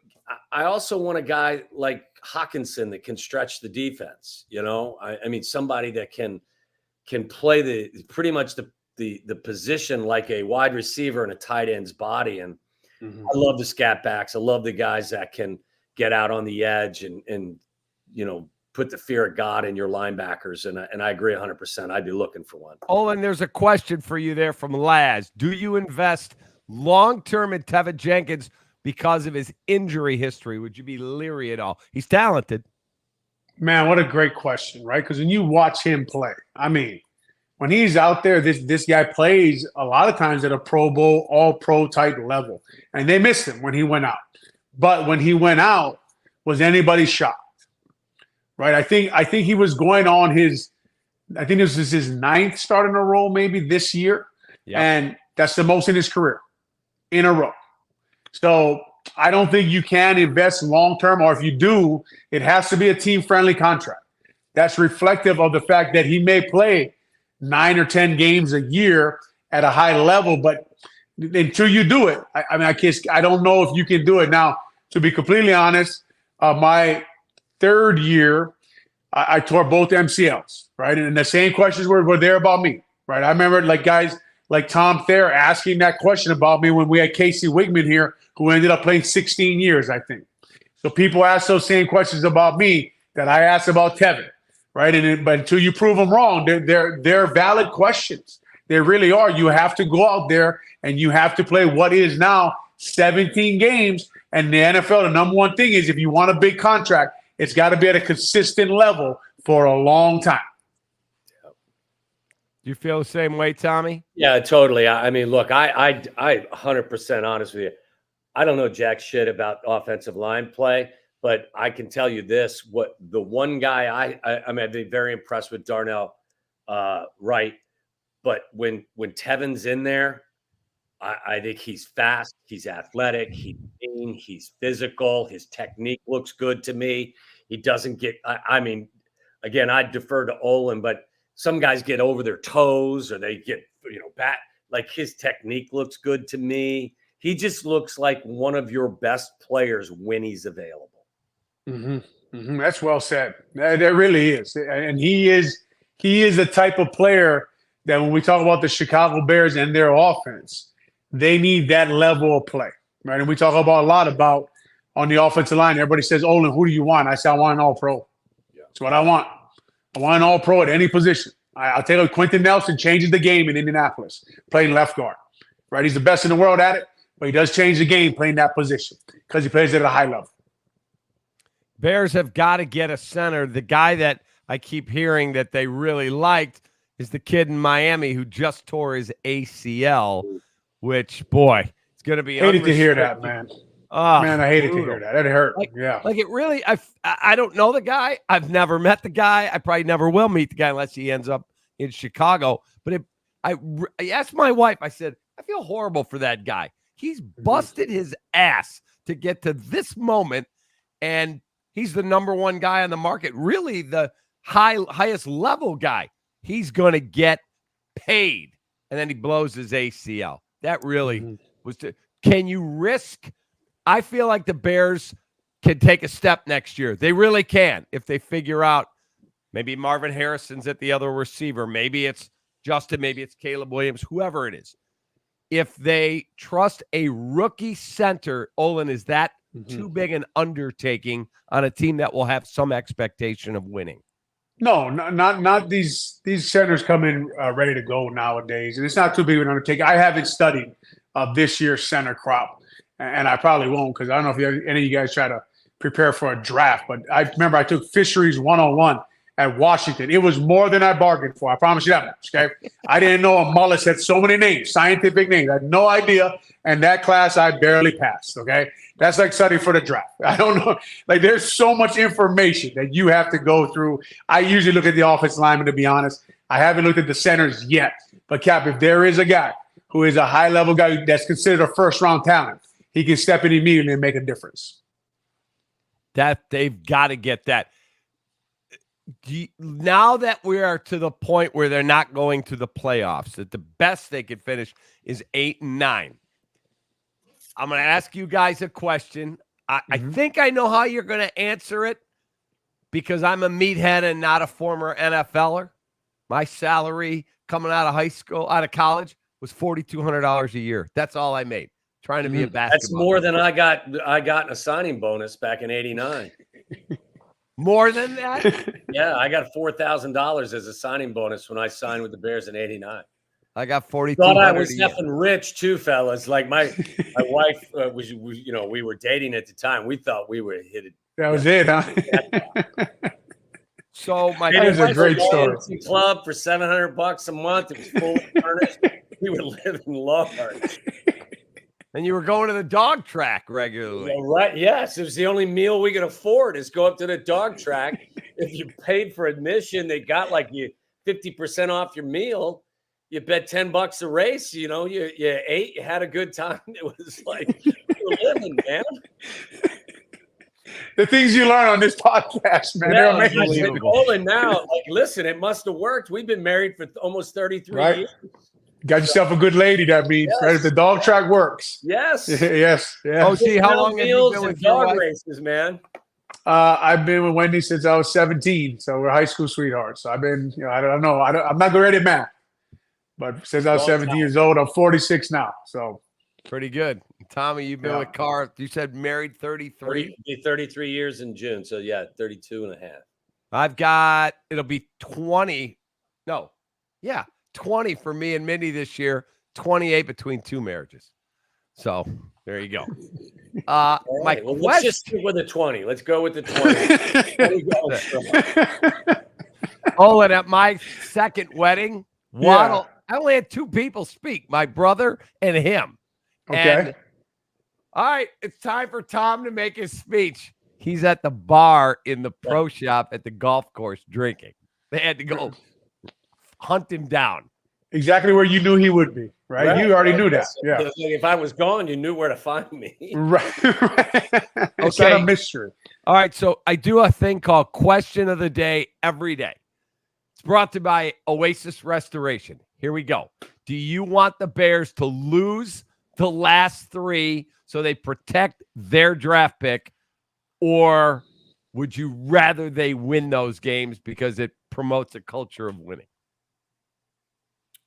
C: I also want a guy like Hawkinson that can stretch the defense. I mean, somebody that can play pretty much the position like a wide receiver in a tight end's body. And I love the scat backs. I love the guys that can get out on the edge and put the fear of God in your linebackers. And I agree 100%. I'd be looking for one.
A: Olin, there's a question for you there from Laz. Do you invest long-term in Tevin Jenkins because of his injury history? Would you be leery at all? He's talented.
B: Man, what a great question, right? Because when you watch him play, I mean, when he's out there, this guy plays a lot of times at a Pro Bowl, all pro type level. And they missed him when he went out. But when he went out, was anybody shocked? Right? I think he was going on I think this is his 9th start in a row maybe this year.
A: Yep.
B: And that's the most in his career in a row. So I don't think you can invest long-term, or if you do, it has to be a team-friendly contract. That's reflective of the fact that he may play 9 or 10 games a year at a high level, but until you do it, I don't know if you can do it. Now, to be completely honest, my 3rd year, I tore both MCLs, right? And the same questions were there about me, right? I remember guys like Tom Thayer asking that question about me when we had Casey Wigman here, who ended up playing 16 years, I think. So people ask those same questions about me that I asked about Tevin, right? But until you prove them wrong, they're valid questions. They really are. You have to go out there and you have to play what is now 17 games. And the NFL, the number one thing is if you want a big contract, it's got to be at a consistent level for a long time.
A: Do you feel the same way, Tommy?
C: Yeah, totally. I mean, look, I 100% honest with you. I don't know jack shit about offensive line play, but I can tell you this: what the one guy I mean, I've been very impressed with Darnell Wright, but when Tevin's in there, I think he's fast, he's athletic, he's mean, he's physical, his technique looks good to me. He doesn't get. I mean, again, I defer to Olin, but some guys get over their toes or they get back. Like his technique looks good to me. He just looks like one of your best players when he's available.
B: Mm-hmm. Mm-hmm. That's well said. That really is. And he is the type of player that when we talk about the Chicago Bears and their offense, they need that level of play, right? And we talk about a lot about on the offensive line. Everybody says, Olin, who do you want? I say, I want an all-pro. Yeah. That's what I want. I want an all-pro at any position. I'll tell you, Quentin Nelson changes the game in Indianapolis, playing left guard, right? He's the best in the world at it, but he does change the game playing that position because he plays it at a high level.
A: Bears have got to get a center. The guy that I keep hearing that they really liked is the kid in Miami who just tore his ACL, which, boy, it's going to be
B: hated to hear that, man. Man, I hated to hear that. It hurt.
A: Like it really, I don't know the guy. I've never met the guy. I probably never will meet the guy unless he ends up in Chicago. But I asked my wife, I said, I feel horrible for that guy. He's busted his ass to get to this moment, and he's the number one guy on the market, really the highest level guy. He's going to get paid, and then he blows his ACL. That really was can you risk? I feel like the Bears can take a step next year. They really can if they figure out maybe Marvin Harrison's at the other receiver. Maybe it's Justin. Maybe it's Caleb Williams, whoever it is. If they trust a rookie center, Olin, is that too big an undertaking on a team that will have some expectation of winning?
B: No, not these centers come in ready to go nowadays. And it's not too big of an undertaking. I haven't studied this year's center crop. And I probably won't because I don't know if any of you guys try to prepare for a draft. But I remember I took Fisheries 101 at Washington. It was more than I bargained for. I promise you that much, okay? I didn't know a mullet had so many names, scientific names. I had no idea. And that class I barely passed, okay? That's like studying for the draft. I don't know. Like there's so much information that you have to go through. I usually look at the offensive lineman, to be honest. I haven't looked at the centers yet. But, Cap, if there is a guy who is a high-level guy that's considered a first-round talent, he can step in immediately and make a difference.
A: That they've got to get that. Now that we are to the point where they're not going to the playoffs, that the best they could finish is 8-9. I'm going to ask you guys a question. I think I know how you're going to answer it because I'm a meathead and not a former NFLer. My salary coming out of college was $4,200 a year. That's all I made. Trying to be a basketball.
C: That's more than I got in a signing bonus back in '89.
A: More than that?
C: Yeah, I got $4,000 as a signing bonus when I signed with the Bears in '89.
A: I got 42.
C: Thought I was effing rich too, fellas. Like my wife was, we were dating at the time. We thought we were hit it.
B: That was it, huh?
A: So my
B: That is a great story.
C: Club for $700 a month. It was full furnished. We were living large.
A: And you were going to the dog track regularly.
C: Well, right. Yes. It was the only meal we could afford is go up to the dog track. If you paid for admission, they got like you 50% off your meal. You bet $10 a race, you ate, you had a good time. It was like you were living, man.
B: The things you learn on this podcast, man, they're amazing.
C: Olin now, like, listen, it must have worked. We've been married for almost 33 years.
B: Got yourself a good lady, that means, right? If the dog track works.
C: Yes.
B: Yes. Yeah.
A: Oh, see, how long have you been with your
C: dog
A: wife?
C: races, man?
B: I've been with Wendy since I was 17, so we're high school sweethearts. So I've been, I don't know. I'm not good at math, but since I was 17 years old, I'm 46 now. So
A: pretty good. Tommy, you've been with Carr. You said married 33?
C: 33 years in June. So, 32 and a half.
A: It'll be 20. No. Yeah. 20 for me and Mindy this year, 28 between two marriages. So there you go.
C: Right. Let's just stick with the 20. Let's go with the 20.
A: Olin, at my second wedding, Waddle, I only had two people speak, my brother and him.
B: Okay.
A: And, all right, it's time for Tom to make his speech. He's at the bar in the pro shop at the golf course drinking. They had to go hunt him down.
B: Exactly where you knew he would be, right? You already knew that. Yeah.
C: Like if I was gone, you knew where to find me.
B: Right. It's not a mystery.
A: All right, so I do a thing called Question of the Day every day. It's brought to you by Oasis Restoration. Here we go. Do you want the Bears to lose the last three so they protect their draft pick, or would you rather they win those games because it promotes a culture of winning?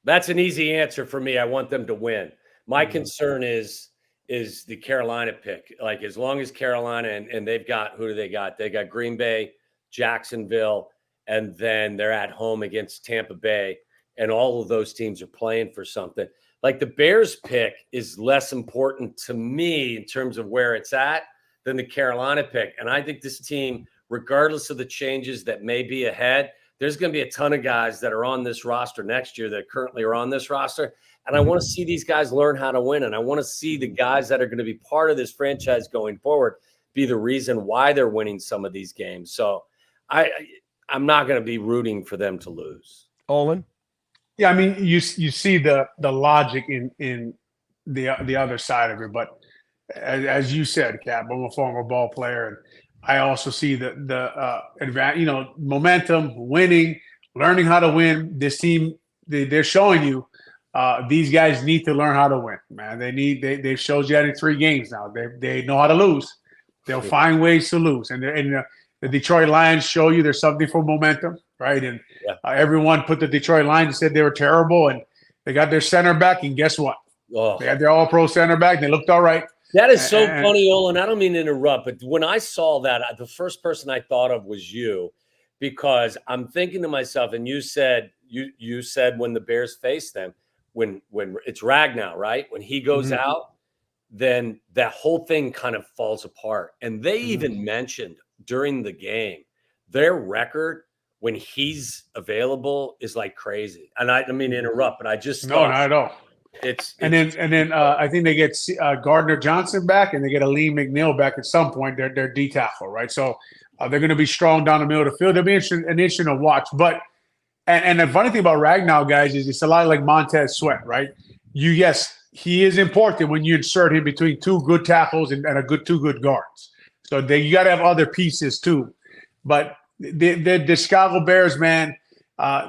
C: That's an easy answer for me. I want them to win. My concern is the Carolina pick. Like, as long as Carolina and they've got, who do they got? They got Green Bay, Jacksonville, and then they're at home against Tampa Bay. And all of those teams are playing for something. Like, the Bears pick is less important to me in terms of where it's at than the Carolina pick. And I think this team, regardless of the changes that may be ahead, there's going to be a ton of guys that are on this roster next year that currently are on this roster. And I want to see these guys learn how to win. And I want to see the guys that are going to be part of this franchise going forward be the reason why they're winning some of these games. So I'm not going to be rooting for them to lose.
A: Olin?
B: Yeah, I mean, you see the logic in the other side of it. But as you said, Cap, I'm a former ball player, and I also see the momentum, winning, learning how to win. This team, they're showing you these guys need to learn how to win, man. They've showed you that in 3 games now. They know how to lose. They'll find ways to lose. And the Detroit Lions show you there's something for momentum, right? And everyone put the Detroit Lions and said they were terrible, and they got their center back, and guess what? They had their all-pro center back, and they looked all right.
C: That is so funny, Olin. I don't mean to interrupt, but when I saw that, the first person I thought of was you, because I'm thinking to myself, and you said when the Bears face them, when it's Ragnow, right? When he goes out, then that whole thing kind of falls apart. And they even mentioned during the game, their record when he's available is like crazy. And I mean to interrupt, but I just
B: not at all. And then I think they get Gardner Johnson back, and they get Aleem McNeil back at some point. They're D tackle, right? So they're going to be strong down the middle of the field. They'll be interesting to watch. But and the funny thing about Ragnow, guys, is it's a lot like Montez Sweat, right? Yes, he is important when you insert him between 2 good tackles and two good guards. So you got to have other pieces too. But the Chicago Bears, man,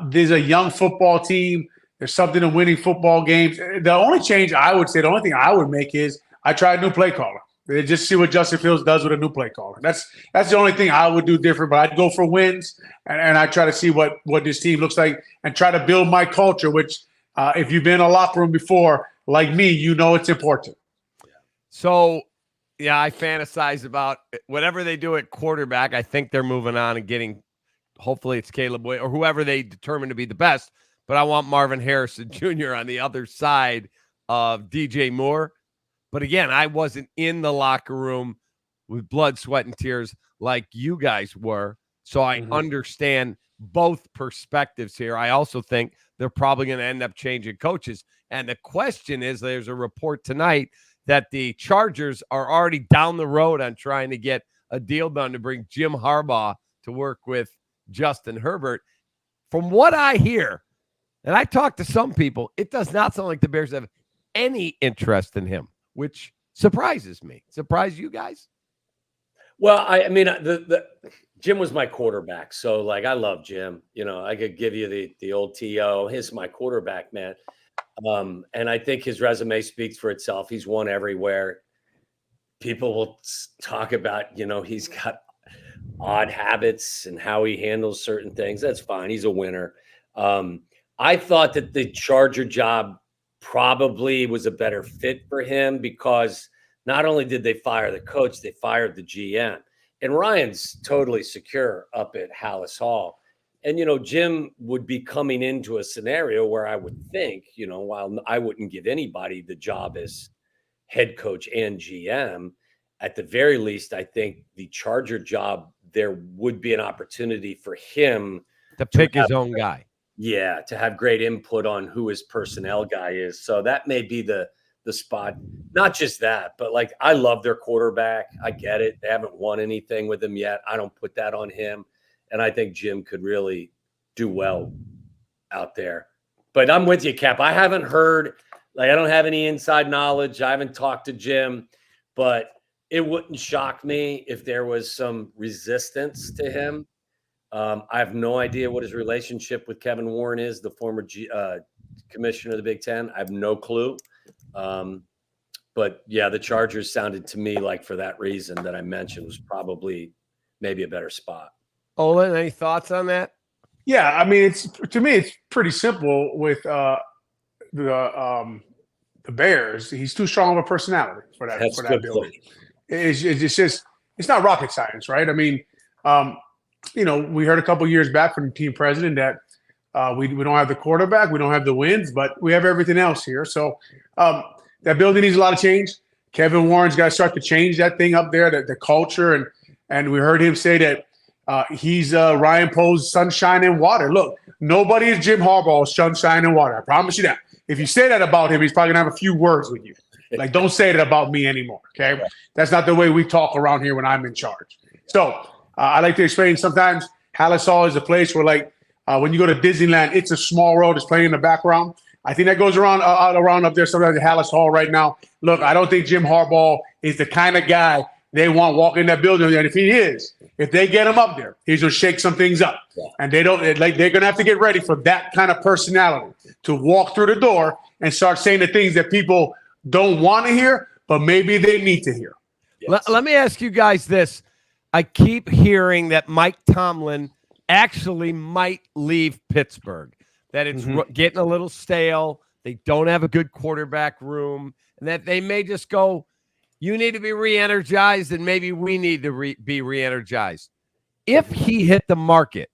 B: there's a young football team. There's something in winning football games. The only change I would say, the only thing I would make is I try a new play caller. Just see what Justin Fields does with a new play caller. That's the only thing I would do different. But I'd go for wins, and I try to see what this team looks like and try to build my culture, which if you've been in a locker room before, like me, you know it's important.
A: So, yeah, I fantasize about whatever they do at quarterback. I think they're moving on and getting, hopefully it's Caleb Williams or whoever they determine to be the best. But I want Marvin Harrison Jr. on the other side of DJ Moore. But again, I wasn't in the locker room with blood, sweat, and tears like you guys were. So I understand both perspectives here. I also think they're probably going to end up changing coaches. And the question is, there's a report tonight that the Chargers are already down the road on trying to get a deal done to bring Jim Harbaugh to work with Justin Herbert. From what I hear, and I talked to some people, it does not sound like the Bears have any interest in him, which surprises me. Surprise you guys?
C: Well, I mean, the Jim was my quarterback, so like I love Jim. I could give you the old TO. He's my quarterback, man. And I think his resume speaks for itself. He's won everywhere. People will talk about, he's got odd habits and how he handles certain things. That's fine. He's a winner. I thought that the Charger job probably was a better fit for him because not only did they fire the coach, they fired the GM. And Ryan's totally secure up at Hallis Hall. And, Jim would be coming into a scenario where I would think, while I wouldn't give anybody the job as head coach and GM, at the very least, I think the Charger job, there would be an opportunity for him
A: to pick his own guy.
C: Yeah, to have great input on who his personnel guy is. So that may be the spot. Not just that, but like I love their quarterback. I get it. They haven't won anything with him yet. I don't put that on him. And I think Jim could really do well out there. But I'm with you, Cap. I haven't heard, I don't have any inside knowledge. I haven't talked to Jim, but it wouldn't shock me if there was some resistance to him. I have no idea what his relationship with Kevin Warren is, the former commissioner of the Big Ten. I have no clue. But yeah, the Chargers sounded to me like for that reason that I mentioned was probably maybe a better spot.
A: Olin, any thoughts on that?
B: Yeah, I mean, to me, it's pretty simple with the Bears. He's too strong of a personality for that building. It's not rocket science, right? I mean, we heard a couple years back from the team president that we don't have the quarterback, we don't have the wins, but we have everything else here. So that building needs a lot of change. Kevin Warren's got to start to change that thing up there, the culture, and we heard him say that he's Ryan Poe's sunshine and water. Look, nobody is Jim Harbaugh's sunshine and water. I promise you that. If you say that about him, he's probably gonna have a few words with you. Like, don't say that about me anymore. Okay, that's not the way we talk around here when I'm in charge. So I like to explain. Sometimes Hallis Hall is a place where, like, when you go to Disneyland, It's a Small World is playing in the background. I think that goes around up there sometimes at Hallis Hall right now. Look, I don't think Jim Harbaugh is the kind of guy they want walking in that building. And if he is, if they get him up there, he's going to shake some things up. Yeah. And they're going to have to get ready for that kind of personality to walk through the door and start saying the things that people don't want to hear, but maybe they need to hear.
A: Yes. Let me ask you guys this. I keep hearing that Mike Tomlin actually might leave Pittsburgh, that it's getting a little stale. They don't have a good quarterback room, and that they may just go, you need to be re-energized, and maybe we need to be re-energized. If he hit the market,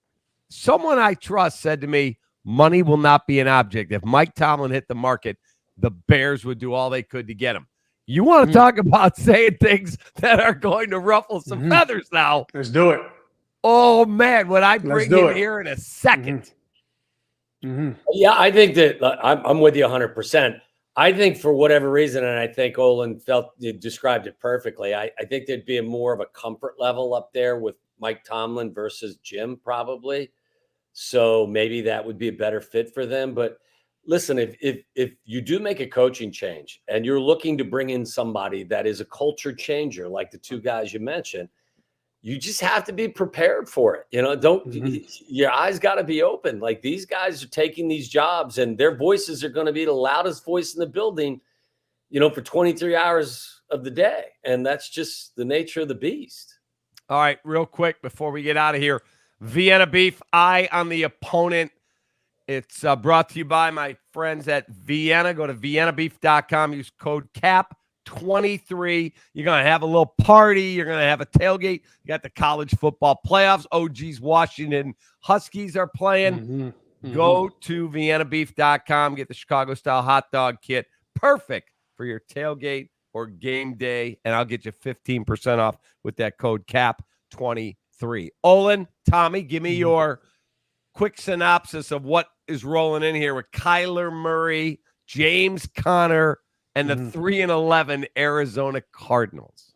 A: someone I trust said to me, money will not be an object. If Mike Tomlin hit the market, the Bears would do all they could to get him. You want to talk about saying things that are going to ruffle some feathers now.
B: Let's do it.
A: Oh, man, would I bring him here in a second?
C: Yeah, I think that I'm with you 100%. I think for whatever reason, and I think Olin described it perfectly, I think there'd be more of a comfort level up there with Mike Tomlin versus Jim probably. So maybe that would be a better fit for them. But listen, if you do make a coaching change and you're looking to bring in somebody that is a culture changer, like the two guys you mentioned, you just have to be prepared for it. Your eyes got to be open. Like, these guys are taking these jobs and their voices are going to be the loudest voice in the building, for 23 hours of the day. And that's just the nature of the beast.
A: All right, real quick before we get out of here, Vienna Beef, eye on the opponent. It's brought to you by my friends at Vienna. Go to viennabeef.com. Use code CAP23. You're going to have a little party. You're going to have a tailgate. You got the college football playoffs. OG's Washington Huskies are playing. Go to viennabeef.com. Get the Chicago-style hot dog kit. Perfect for your tailgate or game day. And I'll get you 15% off with that code CAP23. 3. Olin, Tommy, give me your quick synopsis of what is rolling in here with Kyler Murray, James Conner, and the 3-11 Arizona Cardinals.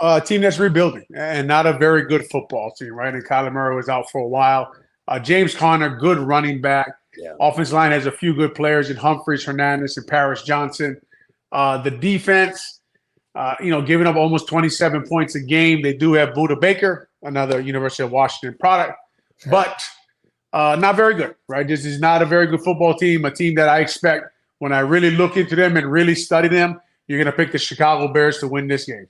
B: A team that's rebuilding and not a very good football team, right? And Kyler Murray was out for a while. James Conner, good running back.
C: Yeah.
B: Offensive line has a few good players in Humphries, Hernandez, and Paris Johnson. The defense, giving up almost 27 points a game. They do have Budda Baker, another University of Washington product, but not very good, right? This is not a very good football team, a team that I expect when I really look into them and really study them, you're going to pick the Chicago Bears to win this game.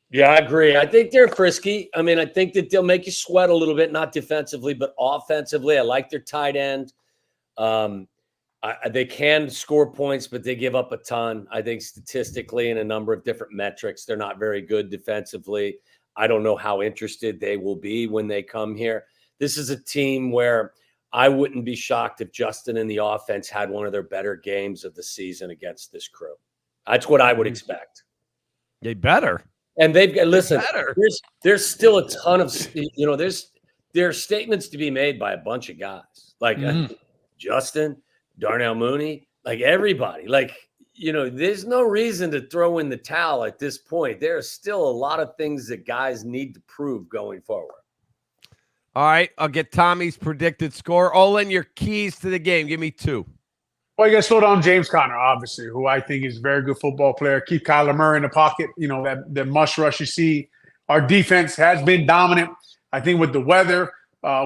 C: Yeah, I agree. I think they're frisky. I mean, I think that they'll make you sweat a little bit, not defensively, but offensively. I like their tight end. They can score points, but they give up a ton. I think statistically in a number of different metrics, they're not very good defensively. I don't know how interested they will be when they come here. This is a team where I wouldn't be shocked if Justin and the offense had one of their better games of the season against this crew. That's what I would expect.
A: They better.
C: And they've got, listen, there's still a ton of, there's statements to be made by a bunch of guys like Justin, Darnell Mooney, like everybody, there's no reason to throw in the towel at this point. There are still a lot of things that guys need to prove going forward.
A: All right. I'll get Tommy's predicted score. Olin, your keys to the game. Give me 2.
B: Well, you got to slow down James Conner, obviously, who I think is a very good football player. Keep Kyler Murray in the pocket. That mush rush you see. Our defense has been dominant. I think with the weather,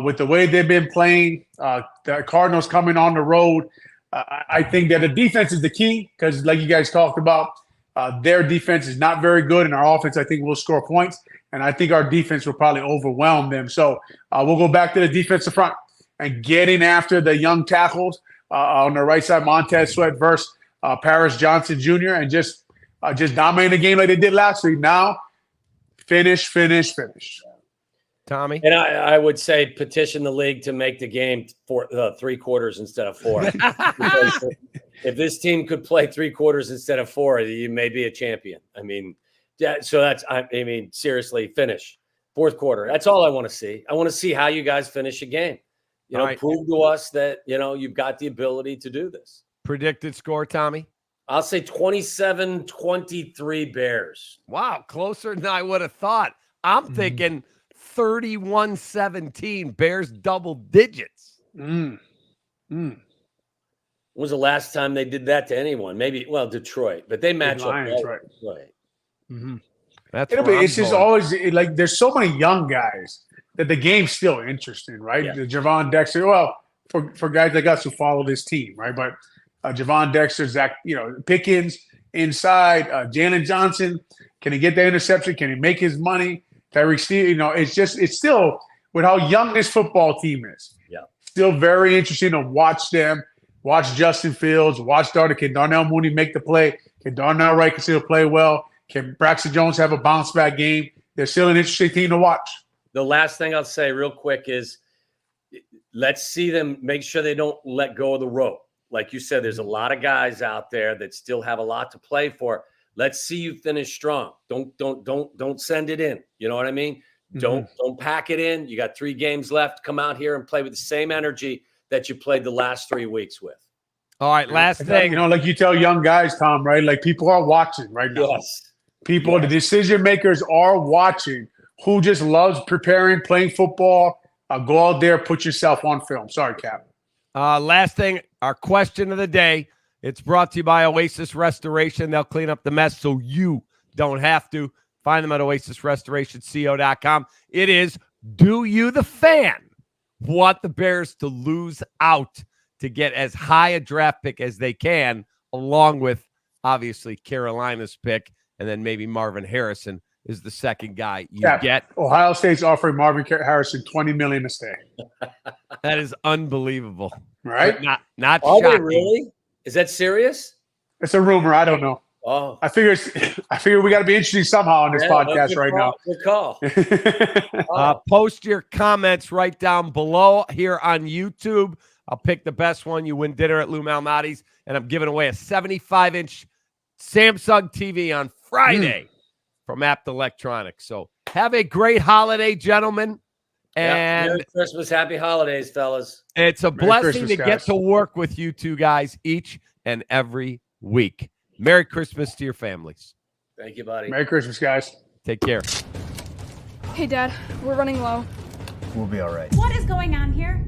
B: with the way they've been playing, the Cardinals coming on the road, I think that the defense is the key because, like you guys talked about, their defense is not very good, and our offense, I think, will score points. And I think our defense will probably overwhelm them. So we'll go back to the defensive front and getting after the young tackles. On the right side, Montez Sweat versus Paris Johnson Jr. and just dominate the game like they did last week. Now, finish.
A: Tommy?
C: And I would say petition the league to make the game for 3 quarters instead of 4. If this team could play 3 quarters instead of 4, you may be a champion. I mean, so seriously, finish. 4th quarter. That's all I want to see. I want to see how you guys finish a game. Prove to us that, you've got the ability to do this.
A: Predicted score, Tommy?
C: I'll say 27-23 Bears.
A: Wow, closer than I would have thought. I'm thinking 31-17, Bears double digits.
C: When was the last time they did that to anyone? Maybe, Detroit, but they match up.
B: Lions, right. It's just always like there's so many young guys that the game's still interesting, right?
C: Yeah.
B: The Javon Dexter, for guys like us who follow this team, right? But Javon Dexter, Zach, Pickens inside, Jalen Johnson, can he get the interception? Can he make his money? Tyreek Steele, it's still with how young this football team is.
C: Yeah,
B: still very interesting to watch them. Watch Justin Fields. Watch Can Darnell Mooney make the play? Can Darnell Wright still play well? Can Braxton Jones have a bounce back game? They're still an interesting team to watch.
C: The last thing I'll say real quick is let's see them make sure they don't let go of the rope. Like you said, there's a lot of guys out there that still have a lot to play for. Let's see you finish strong. Don't send it in. You know what I mean? Don't pack it in. You got 3 games left. Come out here and play with the same energy that you played the last 3 weeks with.
A: All right, last thing.
B: Like you tell young guys, Tom, right? Like people are watching right now.
C: Yes.
B: The decision makers are watching. Who just loves preparing, playing football. Go out there, put yourself on film. Sorry, Cap.
A: Last thing, our question of the day. It's brought to you by Oasis Restoration. They'll clean up the mess so you don't have to. Find them at oasisrestorationco.com. It is, do you, the fan, want the Bears to lose out to get as high a draft pick as they can, along with, obviously, Carolina's pick, and then maybe Marvin Harrison is the second guy you get.
B: Ohio State's offering Marvin Harrison $20 million to stay.
A: That is unbelievable.
B: Right?
A: Not
C: Are
A: shocking.
C: they really? Is that serious?
B: It's a rumor. I don't know.
C: Oh,
B: I figure we got to be interesting somehow on this podcast right now.
C: Good call.
A: Post your comments right down below here on YouTube. I'll pick the best one. You win dinner at Lou Malnati's, and I'm giving away a 75-inch Samsung TV on Friday from Apt Electronics. So Have a great holiday, gentlemen.
C: Yeah,
A: And
C: Merry Christmas, happy holidays, fellas.
A: it's a
B: Merry
A: blessing
B: Christmas,
A: to get
B: guys.
A: to work with you two guys each and every week. Merry Christmas to your families.
C: Thank you, buddy.
B: Merry Christmas, guys.
A: Take care.
D: Hey, Dad, we're running low.
E: We'll be all right.
F: What is going on here?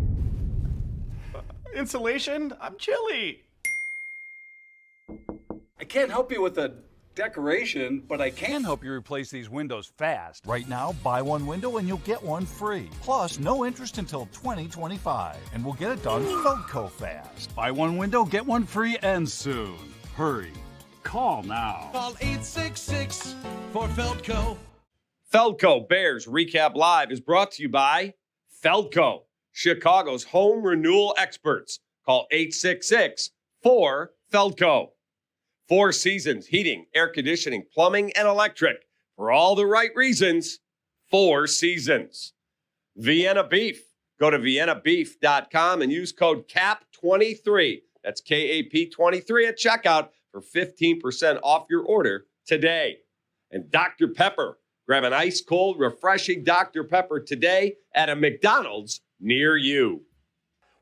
I: Insulation? I'm chilly.
G: I can't help you with a decoration, but I can help you replace these windows fast.
E: Right now, buy one window and you'll get one free. Plus, no interest until 2025. And we'll get it done Feldco fast.
G: Buy one window, get one free, and soon. Hurry. Call now.
H: Call 866 for Feldco.
J: Feldco Bears Recap Live is brought to you by Feldco, Chicago's home renewal experts. Call 866-4FELDCO. Four Seasons Heating, Air Conditioning, Plumbing, and Electric. For all the right reasons, Four Seasons. Vienna Beef. Go to viennabeef.com and use code CAP23. That's KAP23 at checkout for 15% off your order today. And Dr. Pepper. Grab an ice cold, refreshing Dr. Pepper today at a McDonald's near you.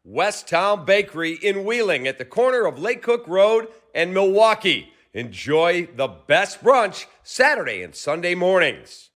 J: Westtown Bakery in Wheeling at the corner of Lake Cook Road and Milwaukee. Enjoy the best brunch Saturday and Sunday mornings.